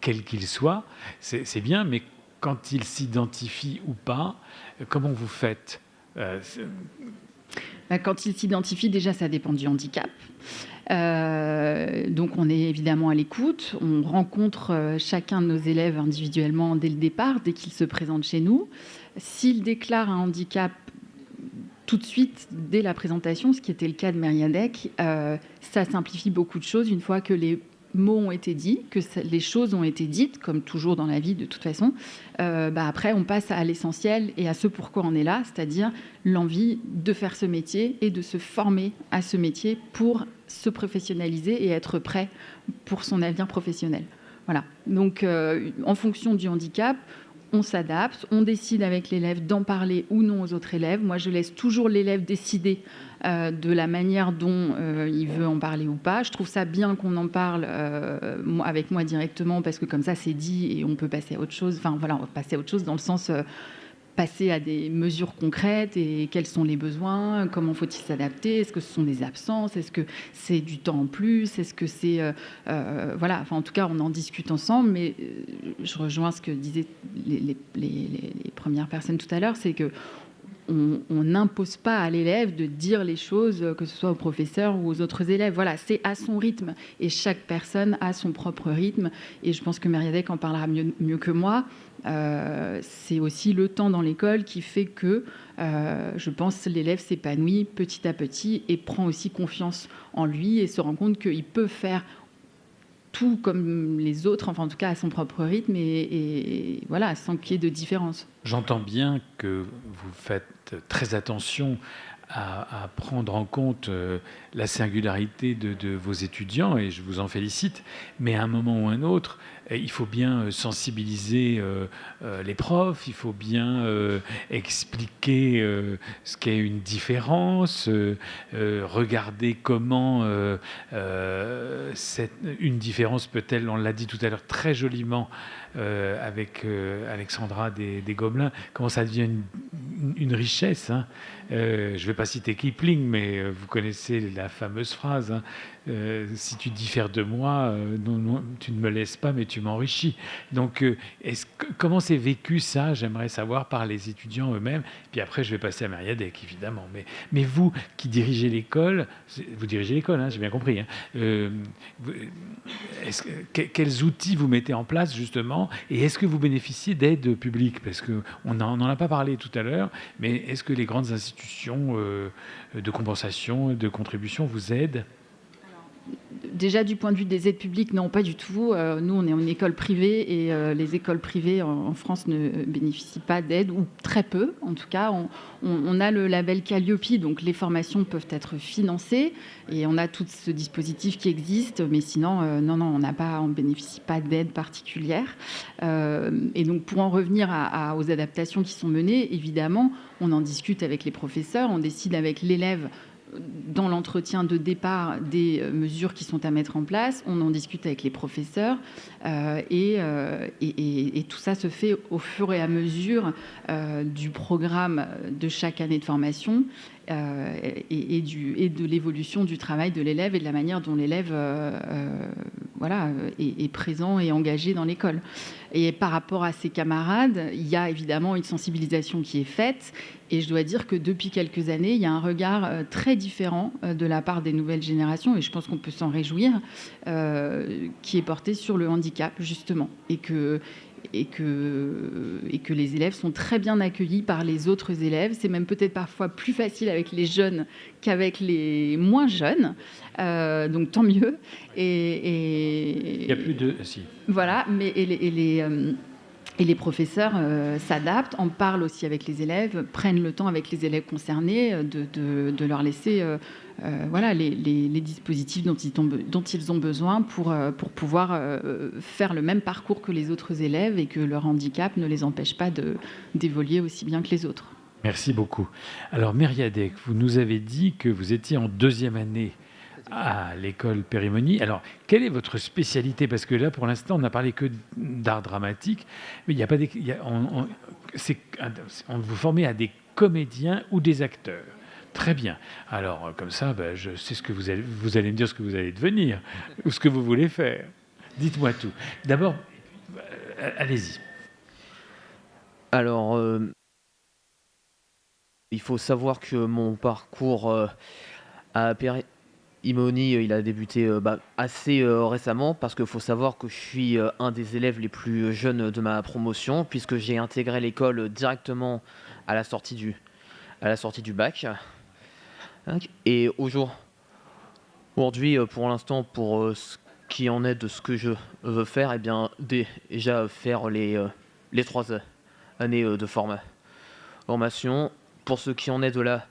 quels qu'ils soient, c'est bien, mais quand ils s'identifient ou pas, comment vous faites ? Quand ils s'identifient, déjà ça dépend du handicap. Donc on est évidemment à l'écoute, on rencontre chacun de nos élèves individuellement dès le départ, dès qu'ils se présentent chez nous. S'ils déclarent un handicap tout de suite, dès la présentation, ce qui était le cas de Mériadec, ça simplifie beaucoup de choses une fois que les mots ont été dits, que les choses ont été dites, comme toujours dans la vie de toute façon, après on passe à l'essentiel et à ce pourquoi on est là, c'est-à-dire l'envie de faire ce métier et de se former à ce métier pour se professionnaliser et être prêt pour son avenir professionnel. Voilà. Donc en fonction du handicap, on s'adapte, on décide avec l'élève d'en parler ou non aux autres élèves. Moi, je laisse toujours l'élève décider de la manière dont il veut en parler ou pas. Je trouve ça bien qu'on en parle avec moi directement, parce que comme ça, c'est dit et on peut passer à autre chose. Enfin, voilà, on va passer à autre chose dans le sens passer à des mesures concrètes et quels sont les besoins, comment faut-il s'adapter, est-ce que ce sont des absences, est-ce que c'est du temps en plus, est-ce que c'est... voilà, enfin en tout cas on en discute ensemble, mais je rejoins ce que disaient les premières personnes tout à l'heure, c'est que on n'impose pas à l'élève de dire les choses, que ce soit au professeur ou aux autres élèves. Voilà, c'est à son rythme et chaque personne a son propre rythme. Et je pense que Mériadec en parlera mieux que moi. C'est aussi le temps dans l'école qui fait que, je pense, l'élève s'épanouit petit à petit et prend aussi confiance en lui et se rend compte qu'il peut faire tout comme les autres, enfin en tout cas à son propre rythme et voilà, sans qu'il y ait de différence. J'entends bien que vous faites très attention à prendre en compte la singularité de vos étudiants et je vous en félicite, mais à un moment ou un autre, il faut bien sensibiliser les profs, il faut bien expliquer ce qu'est une différence, regarder comment une différence peut-elle, on l'a dit tout à l'heure très joliment avec Alexandra des Gobelins, comment ça devient une richesse. Hein. Je ne vais pas citer Kipling, mais vous connaissez la fameuse phrase, hein, si tu diffères de moi, non, tu ne me laisses pas, mais tu m'enrichis. Donc, comment c'est vécu ça? J'aimerais savoir par les étudiants eux-mêmes. Puis après, je vais passer à Mériadec, évidemment. Mais vous qui dirigez l'école, vous dirigez l'école, hein, j'ai bien compris. Hein, quels outils vous mettez en place, justement? Et est-ce que vous bénéficiez d'aide publique? Parce qu'on n'en a pas parlé tout à l'heure, mais est-ce que les grandes institutions de compensation, de contribution vous aident? Déjà, du point de vue des aides publiques, non, pas du tout. Nous, on est une école privée et les écoles privées en France ne bénéficient pas d'aide, ou très peu. En tout cas, on a le label Calliope, donc les formations peuvent être financées et on a tout ce dispositif qui existe. Mais sinon, non, on ne bénéficie pas d'aide particulière. Et donc, pour en revenir aux adaptations qui sont menées, évidemment, on en discute avec les professeurs, on décide avec l'élève dans l'entretien de départ des mesures qui sont à mettre en place, on en discute avec les professeurs et tout ça se fait au fur et à mesure du programme de chaque année de formation et de l'évolution du travail de l'élève et de la manière dont l'élève est présent et engagé dans l'école. Et par rapport à ses camarades, il y a évidemment une sensibilisation qui est faite. Et je dois dire que depuis quelques années, il y a un regard très différent de la part des nouvelles générations, et je pense qu'on peut s'en réjouir, qui est porté sur le handicap, justement. Et que les élèves sont très bien accueillis par les autres élèves. C'est même peut-être parfois plus facile avec les jeunes qu'avec les moins jeunes. Donc tant mieux. Il n'y a plus de... Si. Voilà, mais et les professeurs s'adaptent, en parlent aussi avec les élèves, prennent le temps avec les élèves concernés de leur laisser les dispositifs dont ils ont besoin pour pouvoir faire le même parcours que les autres élèves et que leur handicap ne les empêche pas d'évoluer aussi bien que les autres. Merci beaucoup. Alors Mériadec, vous nous avez dit que vous étiez en 2e année à l'école Périmonie. Alors, quelle est votre spécialité? Parce que là, pour l'instant, on n'a parlé que d'art dramatique, mais il n'y a pas on vous formez à des comédiens ou des acteurs. Très bien. Alors, comme ça, je sais ce que vous allez me dire ce que vous allez devenir ou ce que vous voulez faire. Dites-moi tout. D'abord, allez-y. Alors, il faut savoir que mon parcours à Périmonie, il a débuté assez récemment, parce qu'il faut savoir que je suis un des élèves les plus jeunes de ma promotion, puisque j'ai intégré l'école directement à la sortie du bac. Et aujourd'hui, pour l'instant, pour ce qui en est de ce que je veux faire, eh bien, déjà faire les 3 années de formation. Pour ce qui en est de là,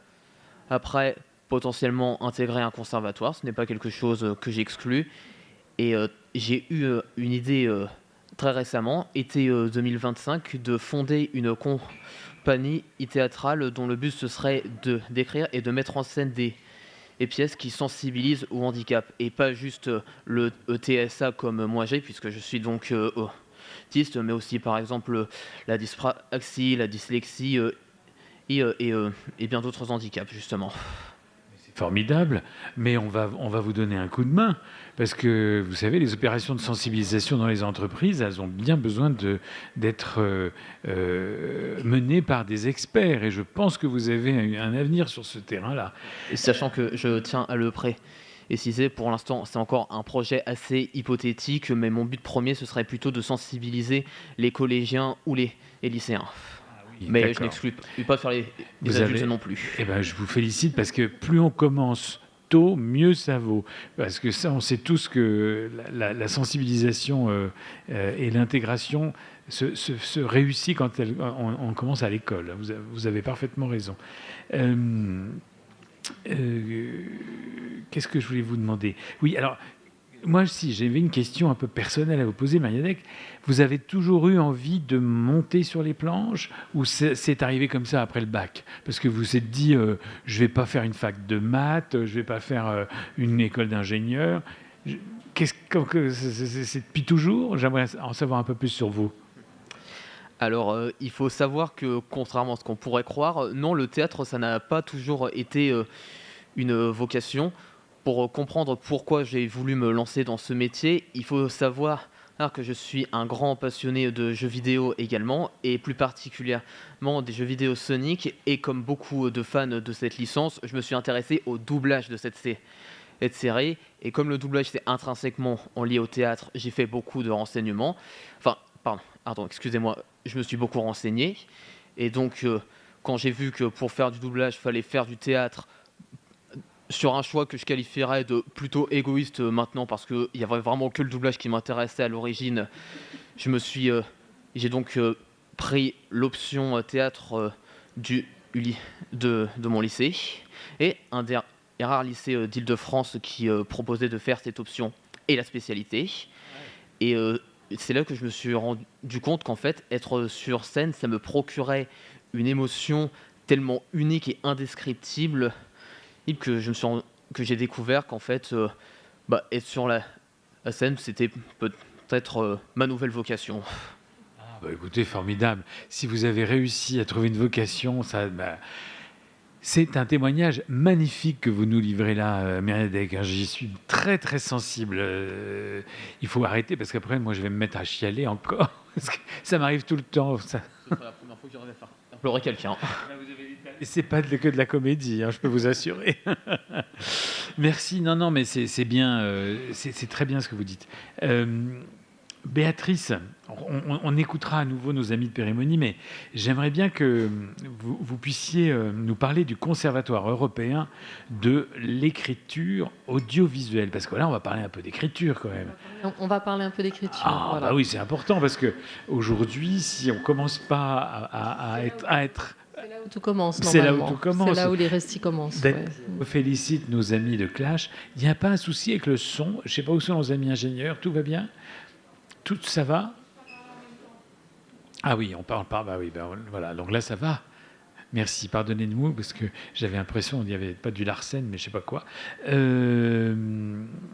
après, potentiellement intégrer un conservatoire, ce n'est pas quelque chose que j'exclus. Et j'ai eu une idée très récemment, été 2025, de fonder une compagnie théâtrale dont le but ce serait d'écrire et de mettre en scène des pièces qui sensibilisent au handicap et pas juste le TSA comme moi j'ai, puisque je suis donc autiste, mais aussi par exemple la dyspraxie, la dyslexie et bien d'autres handicaps justement. Formidable, mais on va vous donner un coup de main, parce que vous savez, les opérations de sensibilisation dans les entreprises, elles ont bien besoin d'être menées par des experts, et je pense que vous avez un avenir sur ce terrain-là. Et sachant que je tiens à le préciser, pour l'instant, c'est encore un projet assez hypothétique, mais mon but premier, ce serait plutôt de sensibiliser les collégiens ou les lycéens. Mais d'accord. Je n'exclus pas de faire les adultes non plus. Eh ben, je vous félicite parce que plus on commence tôt, mieux ça vaut. Parce que ça, on sait tous que la sensibilisation et l'intégration se réussit quand on commence à l'école. Vous avez parfaitement raison. Qu'est-ce que je voulais vous demander ? Oui, alors... Moi, si j'avais une question un peu personnelle à vous poser, Mariadec, vous avez toujours eu envie de monter sur les planches ou c'est arrivé comme ça après le bac ? Parce que vous vous êtes dit, je ne vais pas faire une fac de maths, je ne vais pas faire une école d'ingénieur. C'est depuis toujours ? J'aimerais en savoir un peu plus sur vous. Alors, il faut savoir que, contrairement à ce qu'on pourrait croire, non, le théâtre, ça n'a pas toujours été une vocation. Pour comprendre pourquoi j'ai voulu me lancer dans ce métier, il faut savoir que je suis un grand passionné de jeux vidéo également, et plus particulièrement des jeux vidéo Sonic, et comme beaucoup de fans de cette licence, je me suis intéressé au doublage de cette série, et comme le doublage c'est intrinsèquement lié au théâtre, j'ai fait beaucoup de renseignements, je me suis beaucoup renseigné, et donc quand j'ai vu que pour faire du doublage, il fallait faire du théâtre, sur un choix que je qualifierais de plutôt égoïste maintenant, parce qu'il n'y avait vraiment que le doublage qui m'intéressait à l'origine, j'ai donc pris l'option théâtre de mon lycée, et un des rares lycées d'Île-de-France qui proposait de faire cette option et la spécialité. Et c'est là que je me suis rendu compte qu'en fait, être sur scène, ça me procurait une émotion tellement unique et indescriptible que j'ai découvert qu'en fait, être sur la scène, c'était peut-être ma nouvelle vocation. Écoutez, formidable. Si vous avez réussi à trouver une vocation, c'est un témoignage magnifique que vous nous livrez là, Mariadec. J'y suis très, très sensible. Il faut arrêter, parce qu'après, moi, je vais me mettre à chialer encore. Parce que ça m'arrive tout le temps. Ça. Ce sera la première fois que j'arrive à faire pleurer quelqu'un. Et c'est pas que de la comédie, je peux vous assurer. Merci. Non, mais c'est bien, c'est très bien ce que vous dites. Béatrice, on écoutera à nouveau nos amis de Périmonie, mais j'aimerais bien que vous puissiez nous parler du Conservatoire européen de l'écriture audiovisuelle, parce que là, on va parler un peu d'écriture quand même. On va parler un peu d'écriture. Voilà. Bah oui, c'est important, parce qu'aujourd'hui, si on ne commence pas à être c'est là où tout commence, normalement. C'est là où tout commence. C'est là où les récits commencent. On félicite nos amis de Clash. Il n'y a pas un souci avec le son. Je ne sais pas où sont nos amis ingénieurs. Tout va bien ? Tout ça va ? Ah oui, on parle pas. Voilà. Donc là, ça va. Merci. Pardonnez-nous parce que j'avais l'impression qu'il n'y avait pas du Larsen, mais je ne sais pas quoi.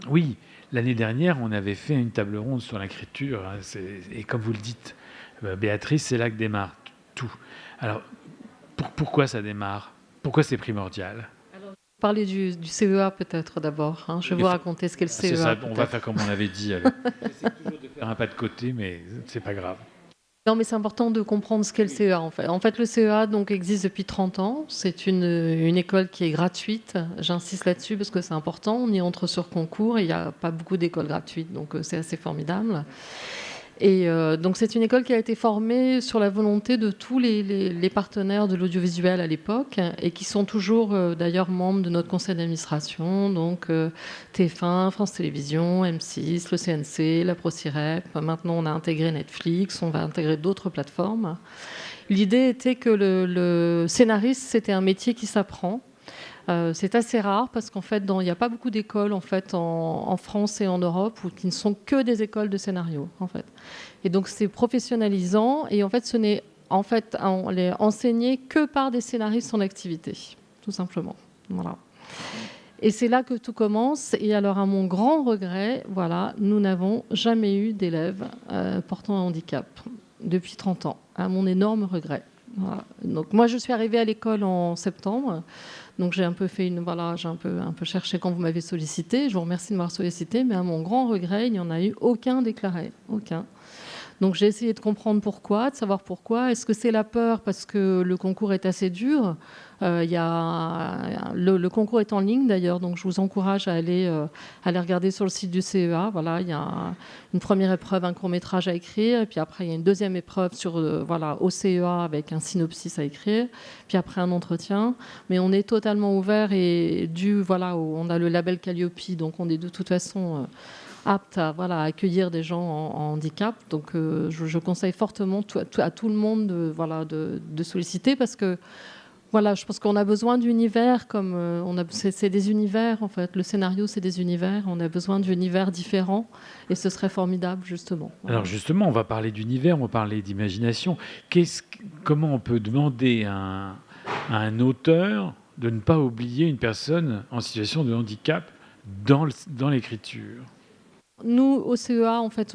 Oui, l'année dernière, on avait fait une table ronde sur l'écriture. Et comme vous le dites, Béatrice, c'est là que démarre tout. Alors, pourquoi ça démarre ? Pourquoi c'est primordial ? Parler du CEA peut-être d'abord. Je vais vous raconter ce qu'est le CEA. C'est ça, on va faire comme on avait dit. J'essaie toujours de faire un pas de côté, mais c'est pas grave. Non, mais c'est important de comprendre ce qu'est le CEA en fait. En fait, le CEA donc, existe depuis 30 ans. C'est une école qui est gratuite. J'insiste là-dessus parce que c'est important. On y entre sur concours et il n'y a pas beaucoup d'écoles gratuites, donc c'est assez formidable. Et donc c'est une école qui a été formée sur la volonté de tous les partenaires de l'audiovisuel à l'époque et qui sont toujours d'ailleurs membres de notre conseil d'administration, donc TF1, France Télévisions, M6, le CNC, la ProCirep. Maintenant on a intégré Netflix, on va intégrer d'autres plateformes. L'idée était que le scénariste, c'était un métier qui s'apprend. C'est assez rare parce qu'en fait, il n'y a pas beaucoup d'écoles en fait en France et en Europe qui ne sont que des écoles de scénario en fait. Et donc c'est professionnalisant et en fait ce n'est enseigné que par des scénaristes en activité, tout simplement. Voilà. Et c'est là que tout commence. Et alors à mon grand regret, voilà, nous n'avons jamais eu d'élèves portant un handicap depuis 30 ans, à mon énorme regret. Voilà. Donc moi je suis arrivée à l'école en septembre. Donc j'ai un peu j'ai un peu cherché quand vous m'avez sollicité. Je vous remercie de m'avoir sollicité, mais à mon grand regret, il n'y en a eu aucun déclaré, aucun. Donc j'ai essayé de comprendre pourquoi, de savoir pourquoi. Est-ce que c'est la peur parce que le concours est assez dur? Le concours est en ligne d'ailleurs, donc je vous encourage à aller regarder sur le site du CEA. Voilà, il y a une première épreuve, un court-métrage à écrire, et puis après il y a une deuxième épreuve au CEA avec un synopsis à écrire, puis après un entretien. Mais on est totalement ouvert et on a le label Calliope, donc on est de toute façon apte à accueillir des gens en handicap. Donc je conseille fortement à tout le monde de solliciter parce que je pense qu'on a besoin d'univers c'est des univers en fait. Le scénario, c'est des univers. On a besoin d'univers différents et ce serait formidable justement. Alors justement, on va parler d'univers, on va parler d'imagination. Comment on peut demander à un auteur de ne pas oublier une personne en situation de handicap dans l'écriture? Nous, au CEA, en fait,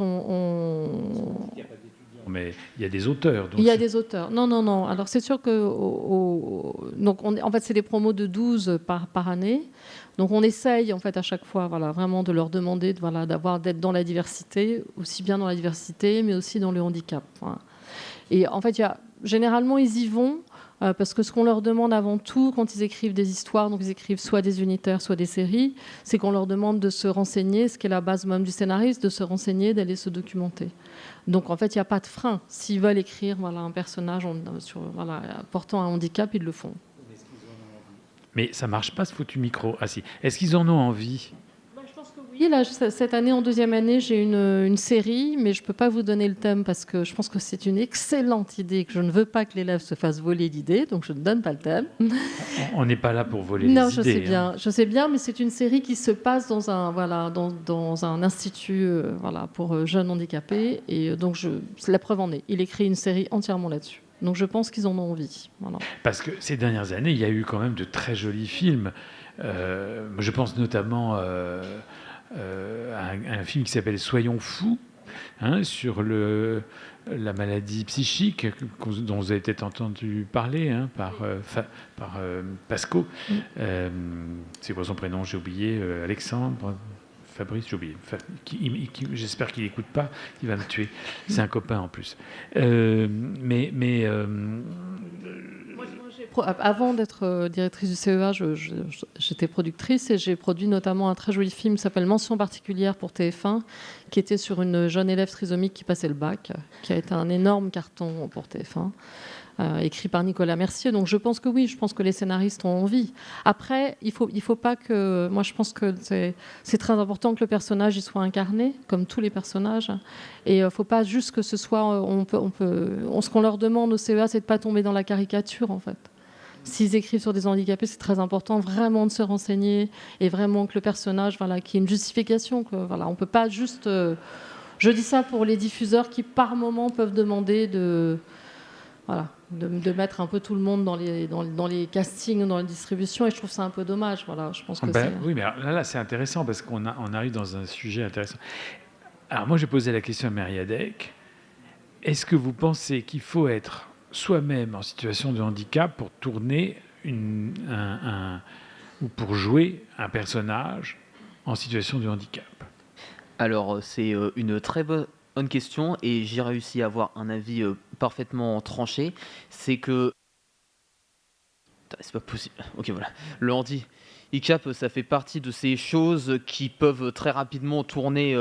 Mais il y a des auteurs. Il y a des auteurs. Non. Alors, c'est sûr que... en fait, c'est des promos de 12 par année. Donc, on essaye, en fait, à chaque fois, vraiment de leur demander d'être dans la diversité, aussi bien dans la diversité, mais aussi dans le handicap. Voilà. Et en fait, généralement, ils y vont parce que ce qu'on leur demande avant tout, quand ils écrivent des histoires, donc ils écrivent soit des unitaires, soit des séries, c'est qu'on leur demande de se renseigner, ce qui est la base même du scénariste, de se renseigner, d'aller se documenter. Donc en fait, il n'y a pas de frein. S'ils veulent écrire un personnage portant un handicap, ils le font. Mais ça ne marche pas ce foutu micro. Ah si. Est-ce qu'ils en ont envie ? Je pense que oui. Là, cette année, en deuxième année, j'ai une série, mais je ne peux pas vous donner le thème parce que je pense que c'est une excellente idée, que je ne veux pas que l'élève se fasse voler l'idée, donc je ne donne pas le thème. On n'est pas là pour voler les idées. Non, je sais bien, mais c'est une série qui se passe dans un institut pour jeunes handicapés, et donc la preuve en est. Il écrit une série entièrement là-dessus. Donc je pense qu'ils en ont envie. Voilà. Parce que ces dernières années, il y a eu quand même de très jolis films. Je pense notamment à un film qui s'appelle Soyons fous, sur la maladie psychique dont vous avez peut-être entendu parler par Pasco. C'est quoi son prénom? J'ai oublié. Alexandre. Fabrice, j'ai oublié. J'espère qu'il n'écoute pas, il va me tuer. C'est un copain en plus. Avant d'être directrice du CEA, j'étais productrice et j'ai produit notamment un très joli film qui s'appelle Mention particulière pour TF1, qui était sur une jeune élève trisomique qui passait le bac, qui a été un énorme carton pour TF1. Écrit par Nicolas Mercier. Donc je pense que oui, je pense que les scénaristes ont envie. Après, il faut pas que... Moi, je pense que c'est très important que le personnage il soit incarné, comme tous les personnages. Et il ne faut pas juste que ce soit... Ce qu'on leur demande au CEA, c'est de ne pas tomber dans la caricature, en fait. S'ils écrivent sur des handicapés, c'est très important vraiment de se renseigner et vraiment que le personnage, qu'il y ait une justification. On ne peut pas juste... Je dis ça pour les diffuseurs qui, par moment, peuvent demander de mettre un peu tout le monde dans les castings, dans les distributions, et je trouve ça un peu dommage. Je pense que oui, mais là, c'est intéressant parce qu'on arrive dans un sujet intéressant. Alors moi, j'ai posé la question à Mériadec. Est-ce que vous pensez qu'il faut être soi-même en situation de handicap pour tourner ou pour jouer un personnage en situation de handicap? Alors, c'est une très bonne question et j'ai réussi à avoir un avis parfaitement tranché. C'est que... C'est pas possible. Ok, voilà. Le handicap, ça fait partie de ces choses qui peuvent très rapidement tourner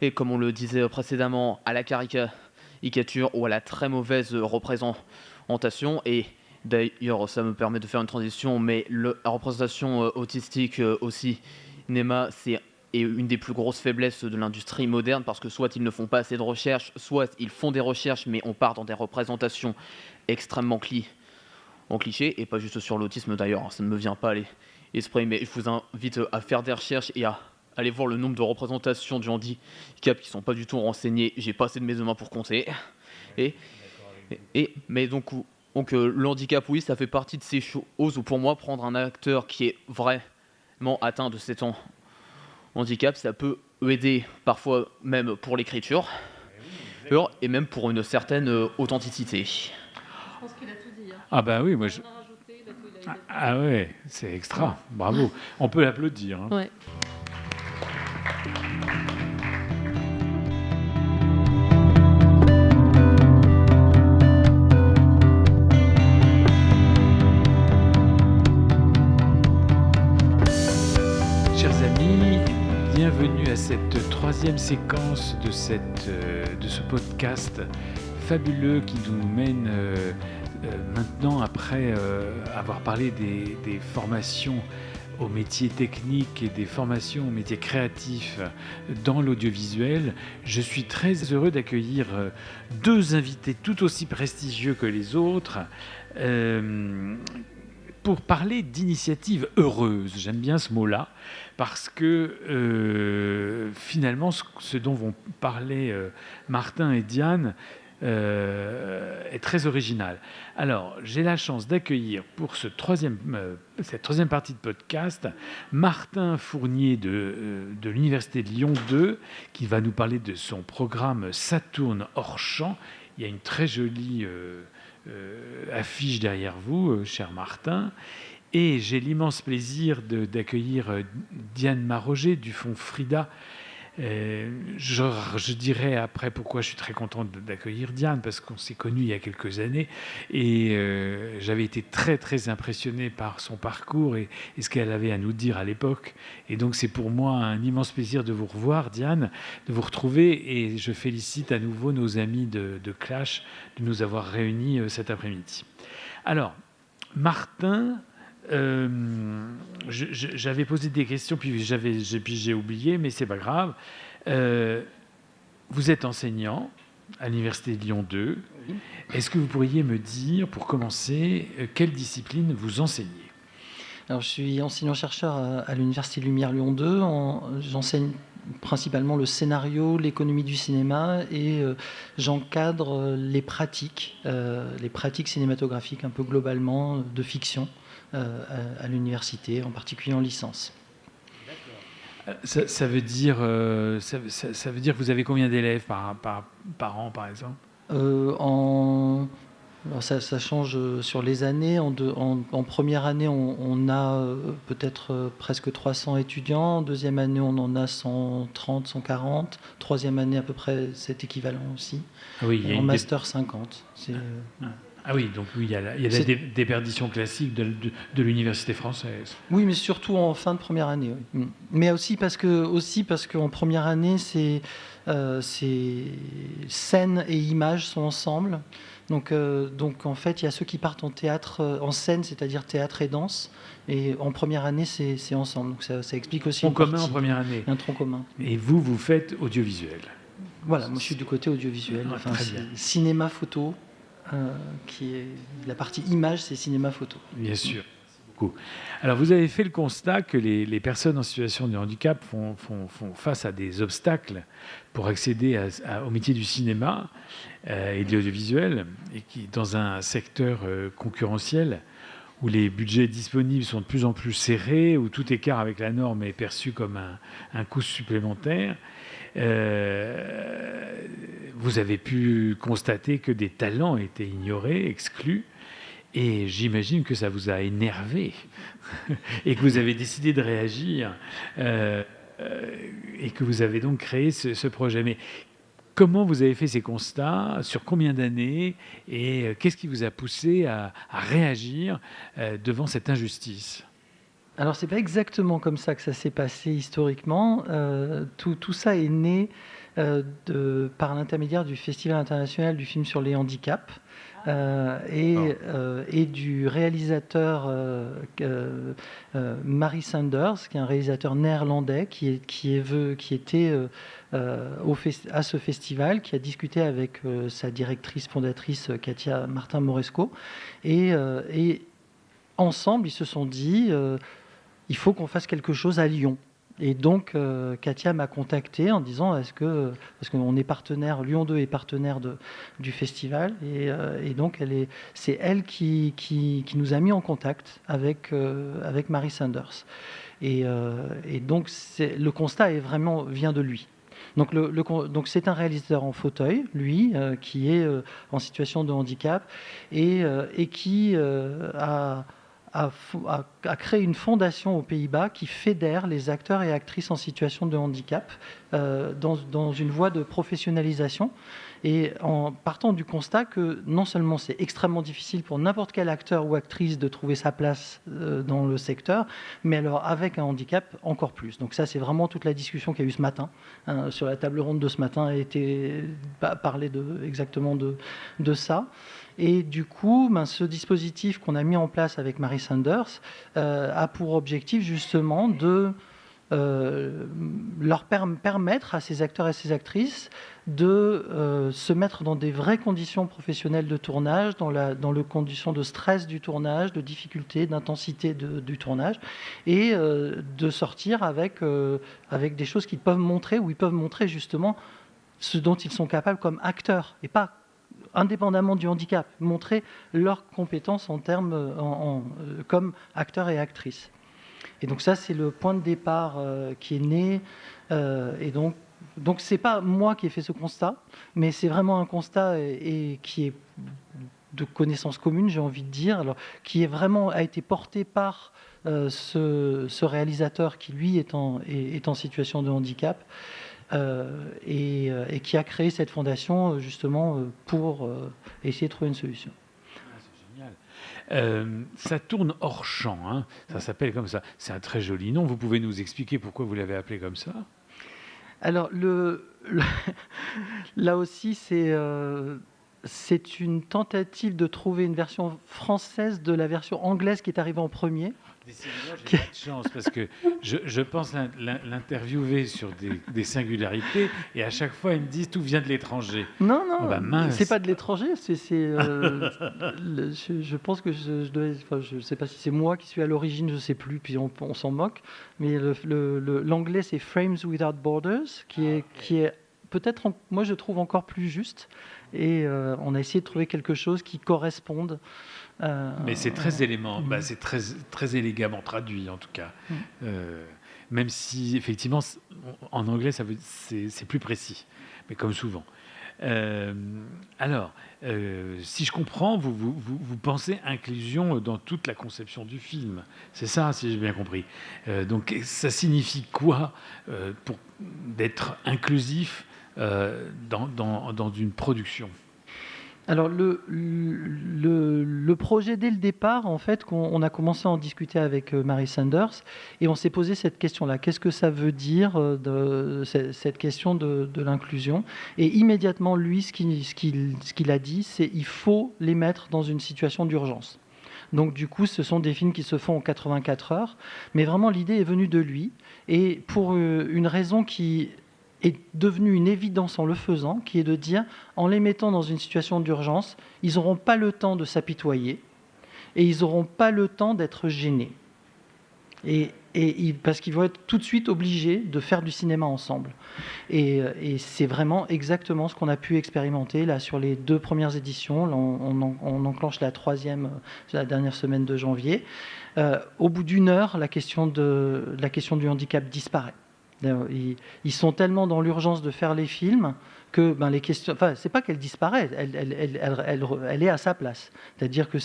et comme on le disait précédemment, à la caricature ou à la très mauvaise représentation. Et d'ailleurs, ça me permet de faire une transition, mais la représentation autistique au cinéma, c'est une des plus grosses faiblesses de l'industrie moderne, parce que soit ils ne font pas assez de recherches, soit ils font des recherches, mais on part dans des représentations extrêmement clichés, et pas juste sur l'autisme d'ailleurs, ça ne me vient pas à l'esprit, mais je vous invite à faire des recherches et à aller voir le nombre de représentations du handicap qui ne sont pas du tout renseignées. J'ai pas assez de mes mains pour compter. Mais donc, le handicap, oui, ça fait partie de ces choses où, pour moi, prendre un acteur qui est vraiment atteint de cet handicap, ça peut aider parfois même pour l'écriture et même pour une certaine authenticité. Je pense qu'il a tout dit. Ah bah oui, moi On a rajouté, il a tout dit. Ah ouais, c'est extra, bravo. On peut l'applaudir. Ouais. Chers amis, bienvenue à cette troisième séquence de ce podcast fabuleux qui nous mène maintenant, après avoir parlé des formations aux métiers techniques et des formations aux métiers créatifs dans l'audiovisuel. Je suis très heureux d'accueillir deux invités tout aussi prestigieux que les autres pour parler d'initiatives heureuses. J'aime bien ce mot-là parce que finalement, ce dont vont parler Martin et Diane est très original. Alors, j'ai la chance d'accueillir pour cette troisième partie de podcast Martin Fournier de l'Université de Lyon 2 qui va nous parler de son programme Saturne hors champ. Il y a une très jolie affiche derrière vous, cher Martin. Et j'ai l'immense plaisir d'accueillir Diane Maroger du Fonds Frida. Je dirai après pourquoi je suis très content d'accueillir Diane, parce qu'on s'est connus il y a quelques années et j'avais été très très impressionné par son parcours et ce qu'elle avait à nous dire à l'époque. Et donc c'est pour moi un immense plaisir de vous revoir, Diane, de vous retrouver, et je félicite à nouveau nos amis de Clash de nous avoir réunis cet après-midi. Alors, Martin... j'avais posé des questions, puis j'ai oublié, mais c'est pas grave. Vous êtes enseignant à l'Université de Lyon 2. Oui. Est-ce que vous pourriez me dire, pour commencer, quelle discipline vous enseignez ? Alors, je suis enseignant-chercheur à l'Université Lumière Lyon 2. J'enseigne principalement le scénario, l'économie du cinéma, et j'encadre les pratiques cinématographiques un peu globalement de fiction à l'université, en particulier en licence. Ça veut dire que vous avez combien d'élèves par an, par exemple ? Alors ça change sur les années. En première année, on a peut-être presque 300 étudiants. En deuxième année, on en a 130, 140. Troisième année, à peu près cet équivalent aussi. Oui, en master, 50. Ah oui, donc oui, il y a la déperdition classique de l'université française. Oui, mais surtout en fin de première année. Oui. Mais aussi parce qu'en première année, c'est scène et image sont ensemble. Donc en fait, il y a ceux qui partent en théâtre, en scène, c'est-à-dire théâtre et danse. Et en première année, c'est ensemble. Donc ça explique aussi un tronc commun en première année. Un tronc commun. Et vous faites audiovisuel. Voilà, moi je suis du côté audiovisuel. Enfin, cinéma, photo. Qui est la partie image, c'est cinéma-photo. Bien sûr. Beaucoup. Alors, vous avez fait le constat que les personnes en situation de handicap font face à des obstacles pour accéder au métier du cinéma et de l'audiovisuel, et qui, dans un secteur concurrentiel où les budgets disponibles sont de plus en plus serrés, où tout écart avec la norme est perçu comme un coût supplémentaire. Vous avez pu constater que des talents étaient ignorés, exclus, et j'imagine que ça vous a énervé et que vous avez décidé de réagir et que vous avez donc créé ce projet. Mais comment vous avez fait ces constats ? Sur combien d'années ? Et qu'est-ce qui vous a poussé à réagir devant cette injustice ? Alors, c'est pas exactement comme ça que ça s'est passé historiquement. Tout ça est né par l'intermédiaire du Festival international du film sur les handicaps et du réalisateur Mary Sanders, qui est un réalisateur néerlandais qui était à ce festival, qui a discuté avec sa directrice fondatrice Katia Martin-Moresco et ensemble ils se sont dit il faut qu'on fasse quelque chose à Lyon. Et donc, Katia m'a contacté en disant parce qu'on est partenaire, Lyon 2 est partenaire du festival, et donc c'est elle qui nous a mis en contact avec Mary Sanders. Et donc, le constat vient de lui. Donc c'est un réalisateur en fauteuil, lui, qui est en situation de handicap et qui a créé une fondation aux Pays-Bas qui fédère les acteurs et actrices en situation de handicap dans une voie de professionnalisation, et en partant du constat que non seulement c'est extrêmement difficile pour n'importe quel acteur ou actrice de trouver sa place dans le secteur, mais alors avec un handicap encore plus. Donc ça, c'est vraiment toute la discussion qu'il y a eu ce matin, sur la table ronde de ce matin a été parlé exactement de ça. Et du coup, ce dispositif qu'on a mis en place avec Mary Sanders a pour objectif justement de leur permettre à ces acteurs et ces actrices de se mettre dans des vraies conditions professionnelles de tournage, dans les conditions de stress du tournage, de difficulté, d'intensité du tournage, et de sortir avec des choses qu'ils peuvent montrer, où ils peuvent montrer justement ce dont ils sont capables comme acteurs, et pas indépendamment du handicap, montrer leurs compétences en termes comme acteurs et actrices. Et donc ça, c'est le point de départ qui est né. Et donc c'est pas moi qui ai fait ce constat, mais c'est vraiment un constat et qui est de connaissance commune, j'ai envie de dire, alors, qui a été porté par ce réalisateur qui, lui, est en situation de handicap. Et qui a créé cette fondation justement pour essayer de trouver une solution. C'est génial. Ça tourne hors champ, hein. Ça s'appelle comme ça. C'est un très joli nom. Vous pouvez nous expliquer pourquoi vous l'avez appelé comme ça? Alors, là aussi, c'est une tentative de trouver une version française de la version anglaise qui est arrivée en premier. Décidément, j'ai pas de chance parce que je pense l'interviewer sur des singularités et à chaque fois, ils me disent tout vient de l'étranger. Non, mince. C'est pas de l'étranger. Je pense que je sais pas si c'est moi qui suis à l'origine, je sais plus, puis on s'en moque. Mais l'anglais, c'est Frames Without Borders, qui est peut-être, moi je trouve encore plus juste. Et on a essayé de trouver quelque chose qui corresponde. Mais c'est très c'est très, très élégamment traduit en tout cas. Même si effectivement en anglais c'est plus précis, mais comme souvent. Alors, si je comprends, vous pensez inclusion dans toute la conception du film. C'est ça, si j'ai bien compris. Donc ça signifie quoi d'être inclusif dans une production? Alors le projet, dès le départ, en fait, on a commencé à en discuter avec Mary Sanders et on s'est posé cette question-là. Qu'est-ce que ça veut dire cette question de l'inclusion? Et immédiatement, lui, ce qu'il a dit, c'est il faut les mettre dans une situation d'urgence. Donc du coup, ce sont des films qui se font en 84 heures, mais vraiment l'idée est venue de lui et pour une raison qui est devenue une évidence en le faisant, qui est de dire, en les mettant dans une situation d'urgence, ils n'auront pas le temps de s'apitoyer et ils n'auront pas le temps d'être gênés. Parce qu'ils vont être tout de suite obligés de faire du cinéma ensemble. Et c'est vraiment exactement ce qu'on a pu expérimenter là sur les 2 premières éditions. Là, on enclenche la 3e, la dernière semaine de janvier. Au bout d'1 heure, la question du handicap disparaît. Ils sont tellement dans l'urgence de faire les films que les questions. Enfin, c'est pas qu'elle disparaît, elle est à sa place. C'est-à-dire que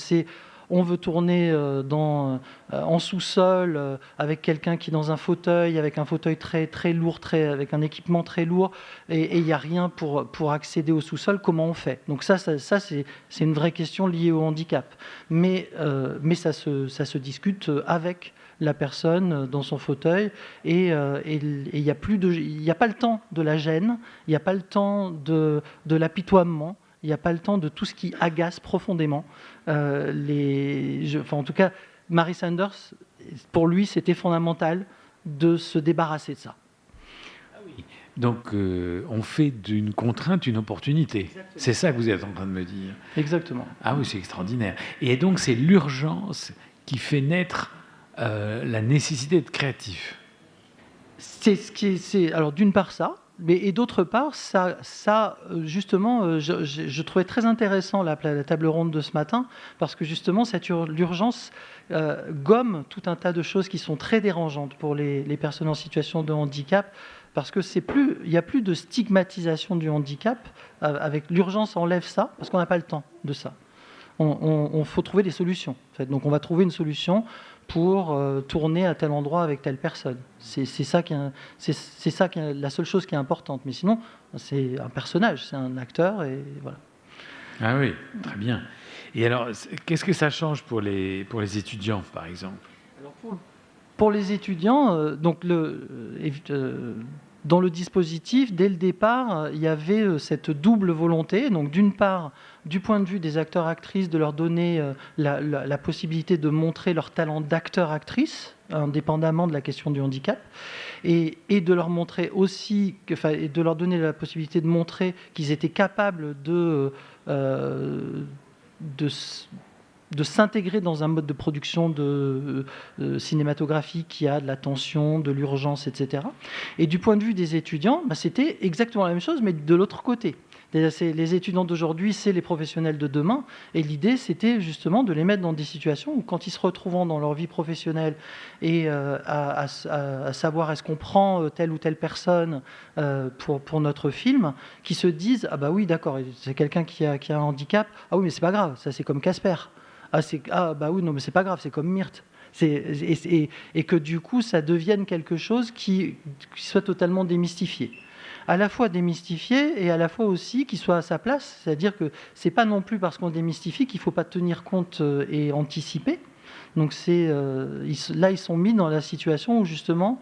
on veut tourner en sous-sol avec quelqu'un qui est dans un fauteuil, avec un fauteuil très très lourd, avec un équipement très lourd, et il n'y a rien pour accéder au sous-sol. Comment on fait? Donc ça c'est une vraie question liée au handicap. Mais ça se discute avec la personne dans son fauteuil, et il n'y a pas le temps de la gêne, il n'y a pas le temps de l'apitoiement, il n'y a pas le temps de tout ce qui agace profondément. En tout cas, Mary Sanders, pour lui, c'était fondamental de se débarrasser de ça. Donc, on fait d'une contrainte une opportunité. Exactement. C'est ça que vous êtes en train de me dire. Exactement. Ah oui, c'est extraordinaire. Et donc, c'est l'urgence qui fait naître la nécessité d'être créatif. Alors, d'une part, ça. Et d'autre part, ça justement, je trouvais très intéressant la table ronde de ce matin, parce que justement, l'urgence gomme tout un tas de choses qui sont très dérangeantes pour les personnes en situation de handicap, parce que il n'y a plus de stigmatisation du handicap. Avec l'urgence, enlève ça, parce qu'on n'a pas le temps de ça. On faut trouver des solutions. En fait. Donc on va trouver une solution pour tourner à tel endroit avec telle personne. C'est ça qui est la seule chose qui est importante. Mais sinon, c'est un personnage, c'est un acteur, et voilà. Ah oui, très bien. Et alors, qu'est-ce que ça change pour les étudiants, par exemple ? Alors pour les étudiants, dans le dispositif, dès le départ, il y avait cette double volonté. Donc, d'une part, du point de vue des acteurs-actrices, de leur donner la possibilité de montrer leur talent d'acteur-actrice, indépendamment de la question du handicap, et de leur montrer aussi, et de leur donner la possibilité de montrer qu'ils étaient capables de s'intégrer dans un mode de production cinématographique qui a de la tension, de l'urgence, etc. Et du point de vue des étudiants, c'était exactement la même chose, mais de l'autre côté. Les étudiants d'aujourd'hui, c'est les professionnels de demain, et l'idée, c'était justement de les mettre dans des situations où, quand ils se retrouvent dans leur vie professionnelle et à savoir est-ce qu'on prend telle ou telle personne pour notre film, qui se disent « Ah bah oui, d'accord, c'est quelqu'un qui a un handicap, ah oui, mais c'est pas grave, ça c'est comme Casper. Ah bah oui, non, mais c'est pas grave, c'est comme Myrthe. » Et que du coup, ça devienne quelque chose qui soit totalement démystifié. À la fois démystifié et à la fois aussi qui soit à sa place. C'est-à-dire que c'est pas non plus parce qu'on démystifie qu'il ne faut pas tenir compte et anticiper. Donc là, ils sont mis dans la situation où justement,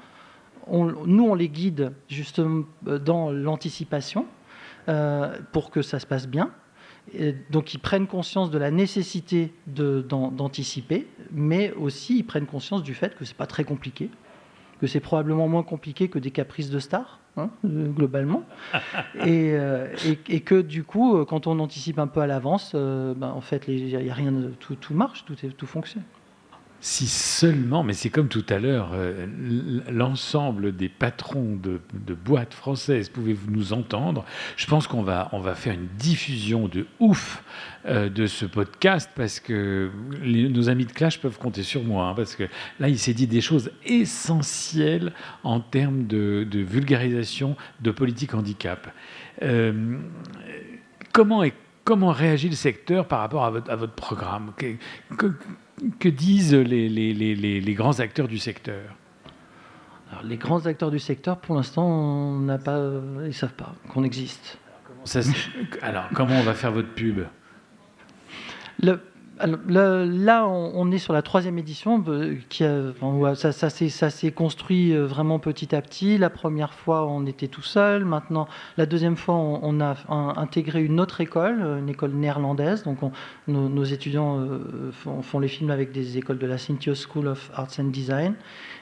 on les guide justement dans l'anticipation pour que ça se passe bien. Et donc ils prennent conscience de la nécessité d'anticiper, mais aussi ils prennent conscience du fait que c'est pas très compliqué, que c'est probablement moins compliqué que des caprices de stars, globalement, et que du coup, quand on anticipe un peu à l'avance, en fait, il y a rien, tout marche, tout fonctionne. Si seulement, mais c'est comme tout à l'heure, l'ensemble des patrons de boîtes françaises pouvaient nous entendre, je pense qu'on va faire une diffusion de ouf de ce podcast, parce que nos amis de Clash peuvent compter sur moi, parce que là, il s'est dit des choses essentielles en termes de vulgarisation de politique handicap. Comment réagit le secteur par rapport à votre programme ? Que disent les grands acteurs du secteur ? Alors, les grands acteurs du secteur, pour l'instant, ils ne savent pas qu'on existe. Alors, comment on va faire votre pub ? Là, on est sur la 3e édition. Ça s'est construit vraiment petit à petit. La première fois, on était tout seul. Maintenant, la deuxième fois, on a intégré une autre école, une école néerlandaise. Donc, nos étudiants font les films avec des écoles de la Sinthios School of Arts and Design.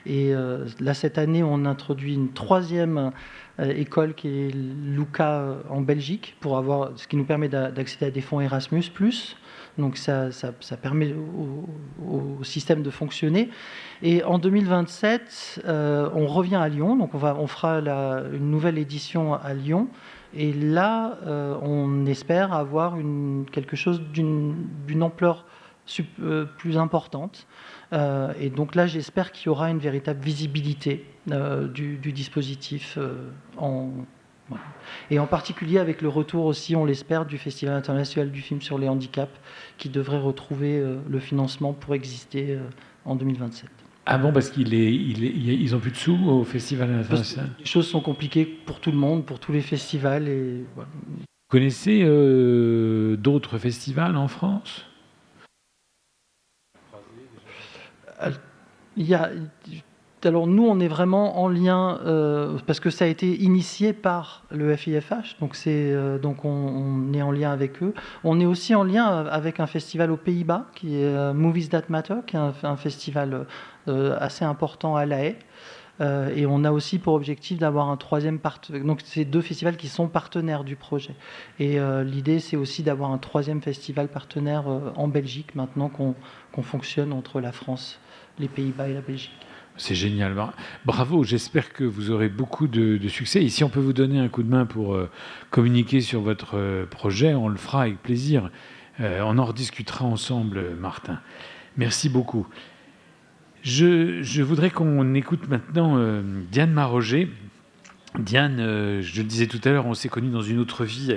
Et là, cette année, on introduit une 3e école qui est Luca en Belgique, ce qui nous permet d'accéder à des fonds Erasmus+. Donc ça permet au système de fonctionner. Et en 2027, on revient à Lyon. Donc on fera une nouvelle édition à Lyon. Et là, on espère avoir quelque chose d'une ampleur plus importante. Et donc là, j'espère qu'il y aura une véritable visibilité du dispositif voilà. Et en particulier avec le retour aussi, on l'espère, du Festival international du film sur les handicaps, qui devrait retrouver le financement pour exister en 2027. Ah bon, parce qu'ils n'ont plus de sous au Festival international ? Les choses sont compliquées pour tout le monde, pour tous les festivals. Et voilà. Vous connaissez d'autres festivals en France ? Alors nous, on est vraiment en lien, parce que ça a été initié par le FIFH, donc on est en lien avec eux. On est aussi en lien avec un festival aux Pays-Bas, qui est Movies That Matter, qui est un festival assez important à La Haye. Et on a aussi pour objectif d'avoir un troisième partenaire. Donc c'est 2 festivals qui sont partenaires du projet. Et l'idée, c'est aussi d'avoir un troisième festival partenaire en Belgique, maintenant qu'on fonctionne entre la France, les Pays-Bas et la Belgique. C'est génial. Bravo, j'espère que vous aurez beaucoup de succès. Et si on peut vous donner un coup de main pour communiquer sur votre projet, on le fera avec plaisir. On en rediscutera ensemble, Martin. Merci beaucoup. Je voudrais qu'on écoute maintenant Diane Maroger. Diane, je le disais tout à l'heure, on s'est connus dans une autre vie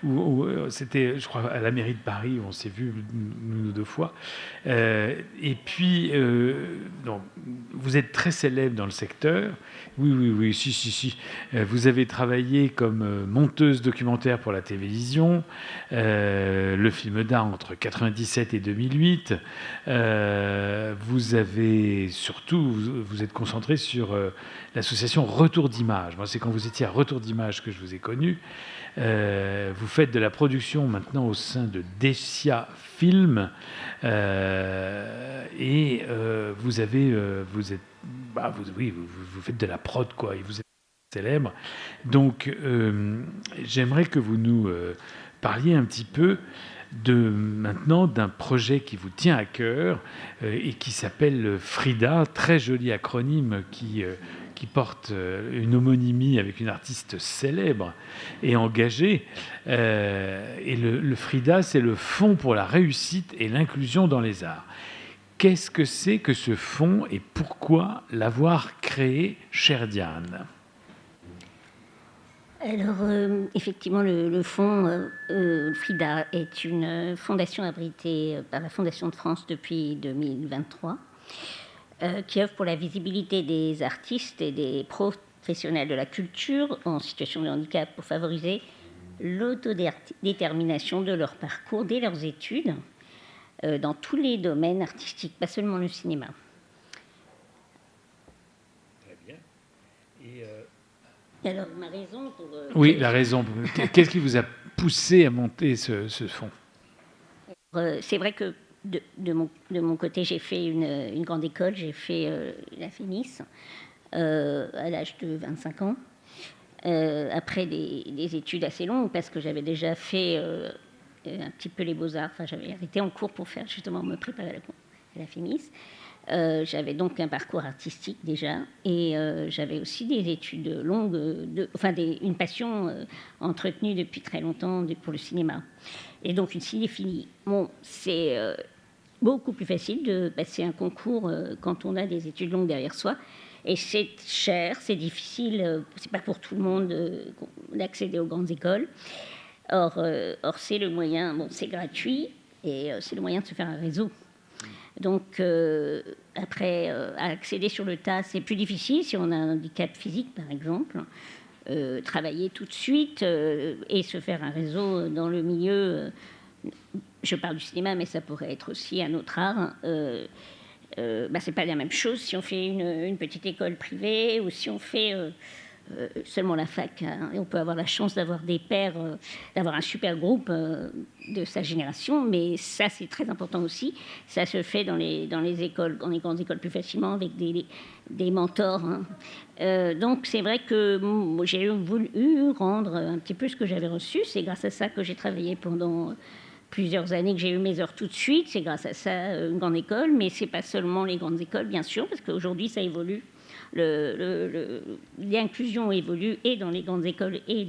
où c'était, je crois, à la mairie de Paris, où on s'est vus nous 2 fois. Et puis, donc, vous êtes très célèbre dans le secteur. Oui, si. Vous avez travaillé comme monteuse documentaire pour la télévision, le film d'art entre 97 et 2008. Vous avez surtout, vous êtes concentré sur l'association Retour d'Images. Moi, c'est quand vous étiez à Retour d'Images que je vous ai connu. Vous faites de la production maintenant au sein de Dessia Film. Et vous faites de la prod, quoi. Et vous êtes célèbre. Donc, j'aimerais que vous nous parliez un petit peu maintenant d'un projet qui vous tient à cœur et qui s'appelle Frida, très joli acronyme qui porte une homonymie avec une artiste célèbre et engagée. Et le Frida, c'est le Fonds pour la réussite et l'inclusion dans les arts. Qu'est-ce que c'est que ce fonds et pourquoi l'avoir créé, chère Diane ? Alors, effectivement, le fonds Frida est une fondation abritée par la Fondation de France depuis 2023, qui œuvre pour la visibilité des artistes et des professionnels de la culture en situation de handicap pour favoriser l'autodétermination de leur parcours dès leurs études, dans tous les domaines artistiques, pas seulement le cinéma. Très bien. Et alors, ma raison pour... oui, la raison. Qu'est-ce qui vous a poussé à monter ce fonds ? C'est vrai que de mon côté, j'ai fait une grande école, j'ai fait la FEMIS à l'âge de 25 ans, après des études assez longues, parce que j'avais déjà fait un petit peu les beaux-arts, enfin j'avais arrêté en cours pour faire justement me préparer à la FEMIS. J'avais donc un parcours artistique déjà, et j'avais aussi des études longues, une passion entretenue depuis très longtemps pour le cinéma. Et donc une cinéphilie. Bon, c'est beaucoup plus facile de passer un concours quand on a des études longues derrière soi. Et c'est cher, c'est difficile, c'est pas pour tout le monde d'accéder aux grandes écoles. Or c'est le moyen, bon, c'est gratuit, et c'est le moyen de se faire un réseau. Donc, après, accéder sur le tas, c'est plus difficile si on a un handicap physique, par exemple. Travailler tout de suite et se faire un réseau dans le milieu. Je parle du cinéma, mais ça pourrait être aussi un autre art. C'est pas la même chose si on fait une petite école privée ou si on fait seulement la fac. Hein. Et on peut avoir la chance d'avoir des pairs, d'avoir un super groupe de sa génération, mais ça c'est très important aussi. Ça se fait dans les écoles, dans les grandes écoles plus facilement avec des mentors. Hein. Donc c'est vrai que j'ai voulu rendre un petit peu ce que j'avais reçu. C'est grâce à ça que j'ai travaillé pendant plusieurs années, que j'ai eu mes heures tout de suite. C'est grâce à ça une grande école, mais c'est pas seulement les grandes écoles, bien sûr, parce qu'aujourd'hui ça évolue. L'inclusion évolue et dans les grandes écoles et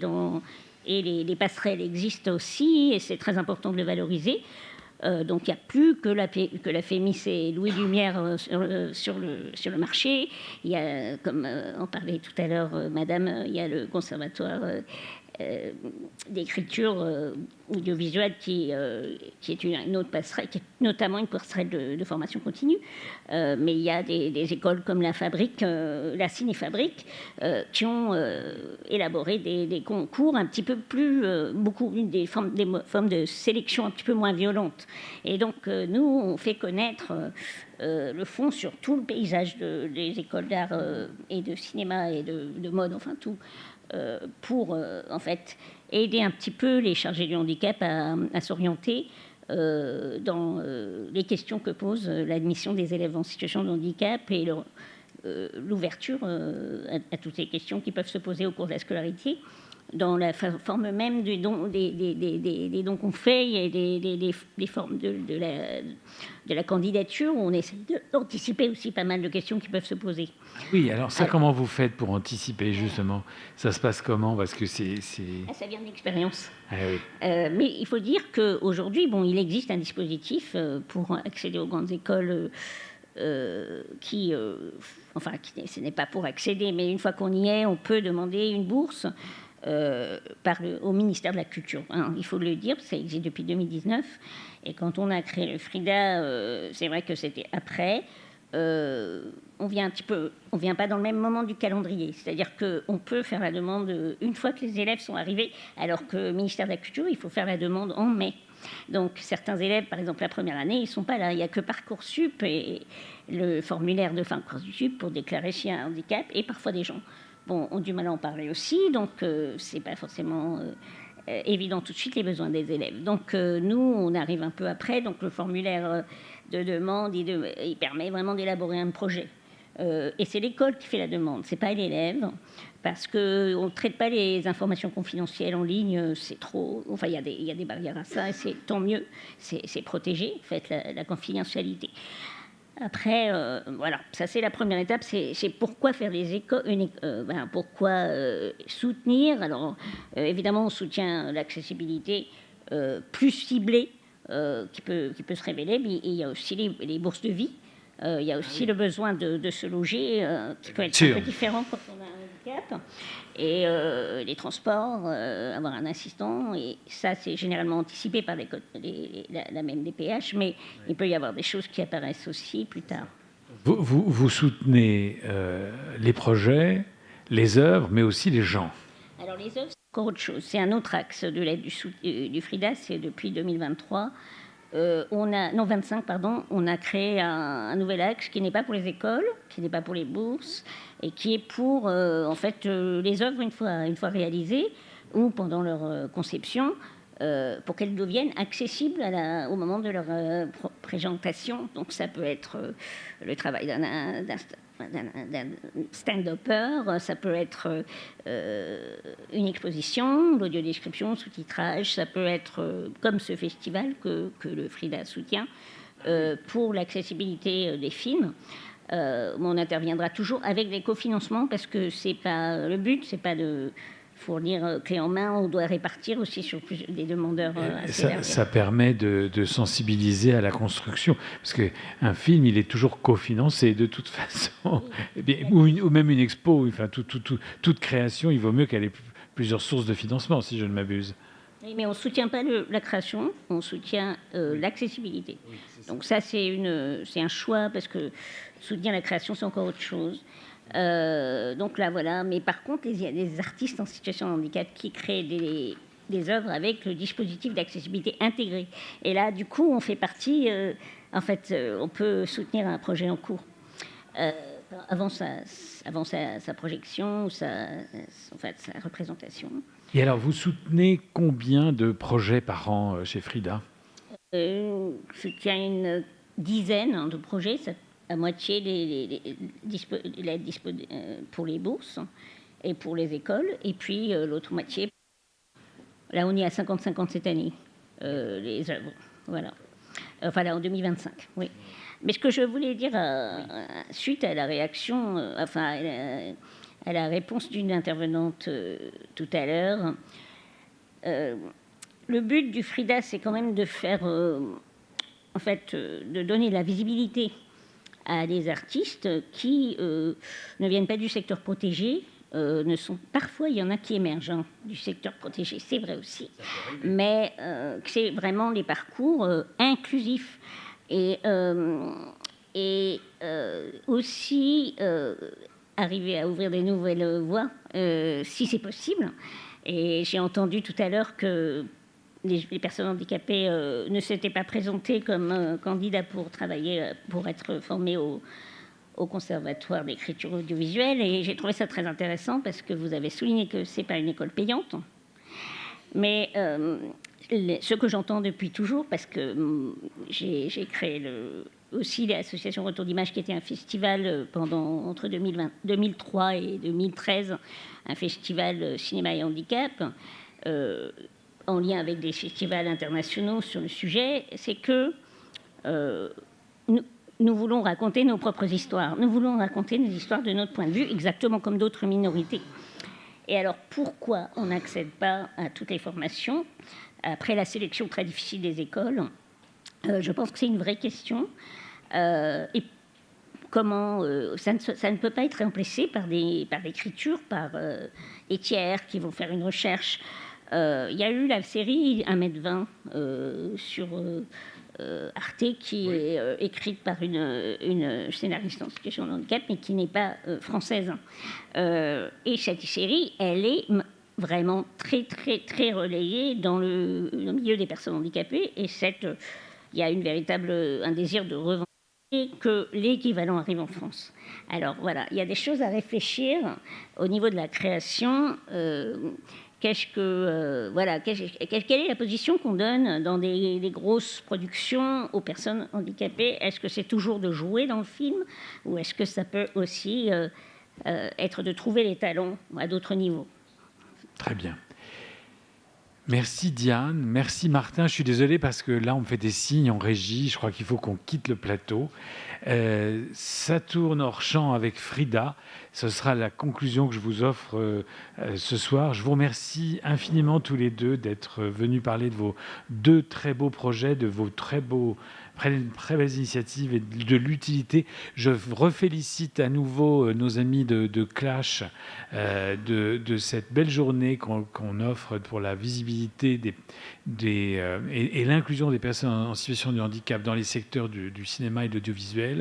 les passerelles existent aussi, et c'est très important de le valoriser. Donc il n'y a plus que la FEMIS et Louis Lumière sur le marché. Il y a, comme en parlait tout à l'heure Madame, il y a le conservatoire d'écriture audiovisuelle qui est une autre passerelle, qui est notamment une passerelle de formation continue. Mais il y a des écoles comme la Fabrique, la Cinéfabrique, qui ont élaboré des concours un petit peu plus, des formes de sélection un petit peu moins violentes. Et donc nous, on fait connaître le font sur tout le paysage des écoles d'art et de cinéma et de mode, enfin tout, pour en fait aider un petit peu les chargés du handicap à s'orienter dans les questions que pose l'admission des élèves en situation de handicap et l'ouverture à toutes les questions qui peuvent se poser au cours de la scolarité, dans la forme même des dons qu'on fait et des formes de la candidature, où on essaie d'anticiper aussi pas mal de questions qui peuvent se poser. Oui, alors ça, comment vous faites pour anticiper, justement? Ça se passe comment? Parce que c'est... Ça vient de l'expérience. Ah, oui. Mais il faut dire qu'aujourd'hui, il existe un dispositif pour accéder aux grandes écoles ce n'est pas pour accéder, mais une fois qu'on y est, on peut demander une bourse au ministère de la Culture. Il faut le dire, ça existe depuis 2019. Et quand on a créé le Frida, c'est vrai que c'était après. On vient pas dans le même moment du calendrier. C'est-à-dire qu'on peut faire la demande une fois que les élèves sont arrivés, alors que le ministère de la Culture, il faut faire la demande en mai. Donc certains élèves, par exemple la première année, ils ne sont pas là. Il n'y a que Parcoursup et le formulaire de fin de Parcoursup pour déclarer s'il y a un handicap, et parfois des gens ont du mal à en parler aussi, donc ce n'est pas forcément évident tout de suite les besoins des élèves. Donc nous, on arrive un peu après, donc le formulaire de demande, il permet vraiment d'élaborer un projet. Et c'est l'école qui fait la demande, ce n'est pas l'élève, parce qu'on ne traite pas les informations confidentielles en ligne, c'est trop... Enfin, il y a des barrières à ça, et c'est tant mieux, c'est protégé, en fait, la confidentialité. Après, voilà, ça c'est la première étape, c'est pourquoi faire des écoles, pourquoi soutenir. Alors, évidemment, on soutient l'accessibilité plus ciblée qui peut se révéler, mais il y a aussi les bourses de vie. Il y a aussi le besoin de se loger, qui peut être un peu différent quand on a un handicap. Et les transports, avoir un assistant, et ça c'est généralement anticipé par la MDPH, mais il peut y avoir des choses qui apparaissent aussi plus tard. Vous soutenez les projets, les œuvres, mais aussi les gens. Alors les œuvres, c'est encore autre chose. C'est un autre axe de l'aide du Frida, c'est depuis 2023. 25, on a créé un nouvel axe qui n'est pas pour les écoles, qui n'est pas pour les bourses, et qui est pour les œuvres une fois réalisées ou pendant leur conception, pour qu'elles deviennent accessibles au moment de leur présentation. Donc ça peut être le travail d'un stand-upper, ça peut être une exposition, l'audiodescription, sous-titrage, ça peut être comme ce festival que le Frida soutient pour l'accessibilité des films. On interviendra toujours avec des cofinancements, parce que le but, c'est pas de fournir clé en main, on doit répartir aussi sur des demandeurs assez variés. Ça permet de sensibiliser à la construction, parce qu'un film, il est toujours cofinancé de toute façon, ou même une expo, enfin toute création, il vaut mieux qu'elle ait plusieurs sources de financement, si je ne m'abuse. Oui, mais on ne soutient pas la création, on soutient l'accessibilité. Oui, donc ça, c'est un choix, parce que soutenir la création, c'est encore autre chose. Donc là, voilà. Mais par contre, il y a des artistes en situation de handicap qui créent des œuvres avec le dispositif d'accessibilité intégré. Et là, du coup, on fait partie... on peut soutenir un projet en cours. Avant sa projection, sa représentation. Et alors, vous soutenez combien de projets par an chez Frida? Je soutiens une dizaine de projets, à moitié l'aide pour les bourses et pour les écoles, et puis l'autre moitié, là on est à 50-50 cette année, les œuvres, voilà. Enfin là en 2025, oui. Mais ce que je voulais dire, suite à la réaction, à la réponse d'une intervenante tout à l'heure, le but du Frida, c'est quand même de faire, de donner la visibilité à des artistes qui ne viennent pas du secteur protégé, parfois il y en a qui émergent du secteur protégé, c'est vrai aussi, mais c'est vraiment les parcours inclusifs et aussi arriver à ouvrir des nouvelles voies si c'est possible. Et j'ai entendu tout à l'heure que les personnes handicapées ne s'étaient pas présentées comme candidats pour travailler, pour être formés au Conservatoire d'écriture audiovisuelle. Et j'ai trouvé ça très intéressant parce que vous avez souligné que ce n'est pas une école payante. Mais ce que j'entends depuis toujours, parce que j'ai créé aussi l'association Retour d'Image, qui était un festival entre 2003 et 2013, un festival cinéma et handicap, en lien avec des festivals internationaux sur le sujet, c'est que nous voulons raconter nos propres histoires. Nous voulons raconter nos histoires de notre point de vue, exactement comme d'autres minorités. Et alors, pourquoi on n'accède pas à toutes les formations après la sélection très difficile des écoles? Je pense que c'est une vraie question. Et comment ça ne peut pas être remplacé par l'écriture, par des tiers qui vont faire une recherche. Il y a eu la série 1m20 sur Arte, qui est écrite par une scénariste en situation de handicap, mais qui n'est pas française. Et cette série, elle est vraiment très, très, très relayée dans le milieu des personnes handicapées. Et il y a un désir de revendiquer que l'équivalent arrive en France. Alors voilà, il y a des choses à réfléchir au niveau de la création. Quelle est la position qu'on donne dans des grosses productions aux personnes handicapées? Est-ce que c'est toujours de jouer dans le film, ou est-ce que ça peut aussi être de trouver les talents à d'autres niveaux? Très bien. Merci Diane, merci Martin. Je suis désolé parce que là on me fait des signes en régie, je crois qu'il faut qu'on quitte le plateau. Ça tourne hors champ avec Frida, ce sera la conclusion que je vous offre ce soir. Je vous remercie infiniment tous les deux d'être venus parler de vos deux très beaux projets, de vos très belles initiatives et de l'utilité. Je refélicite à nouveau nos amis de Clash de cette belle journée qu'on offre pour la visibilité et l'inclusion des personnes en situation de handicap dans les secteurs du cinéma et de l'audiovisuel.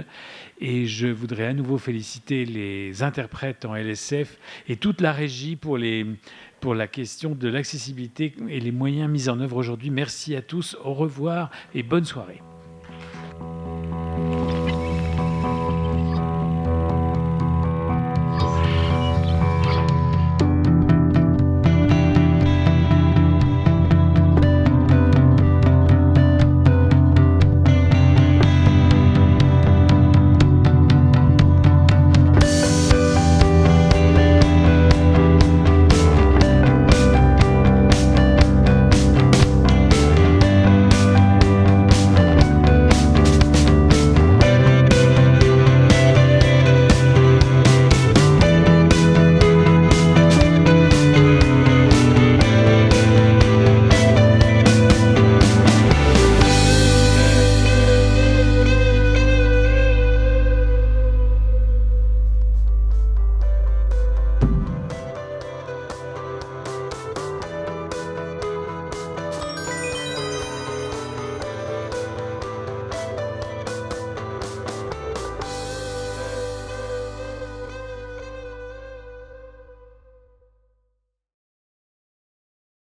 Et je voudrais à nouveau féliciter les interprètes en LSF et toute la régie pour la question de l'accessibilité et les moyens mis en œuvre aujourd'hui. Merci à tous, au revoir et bonne soirée.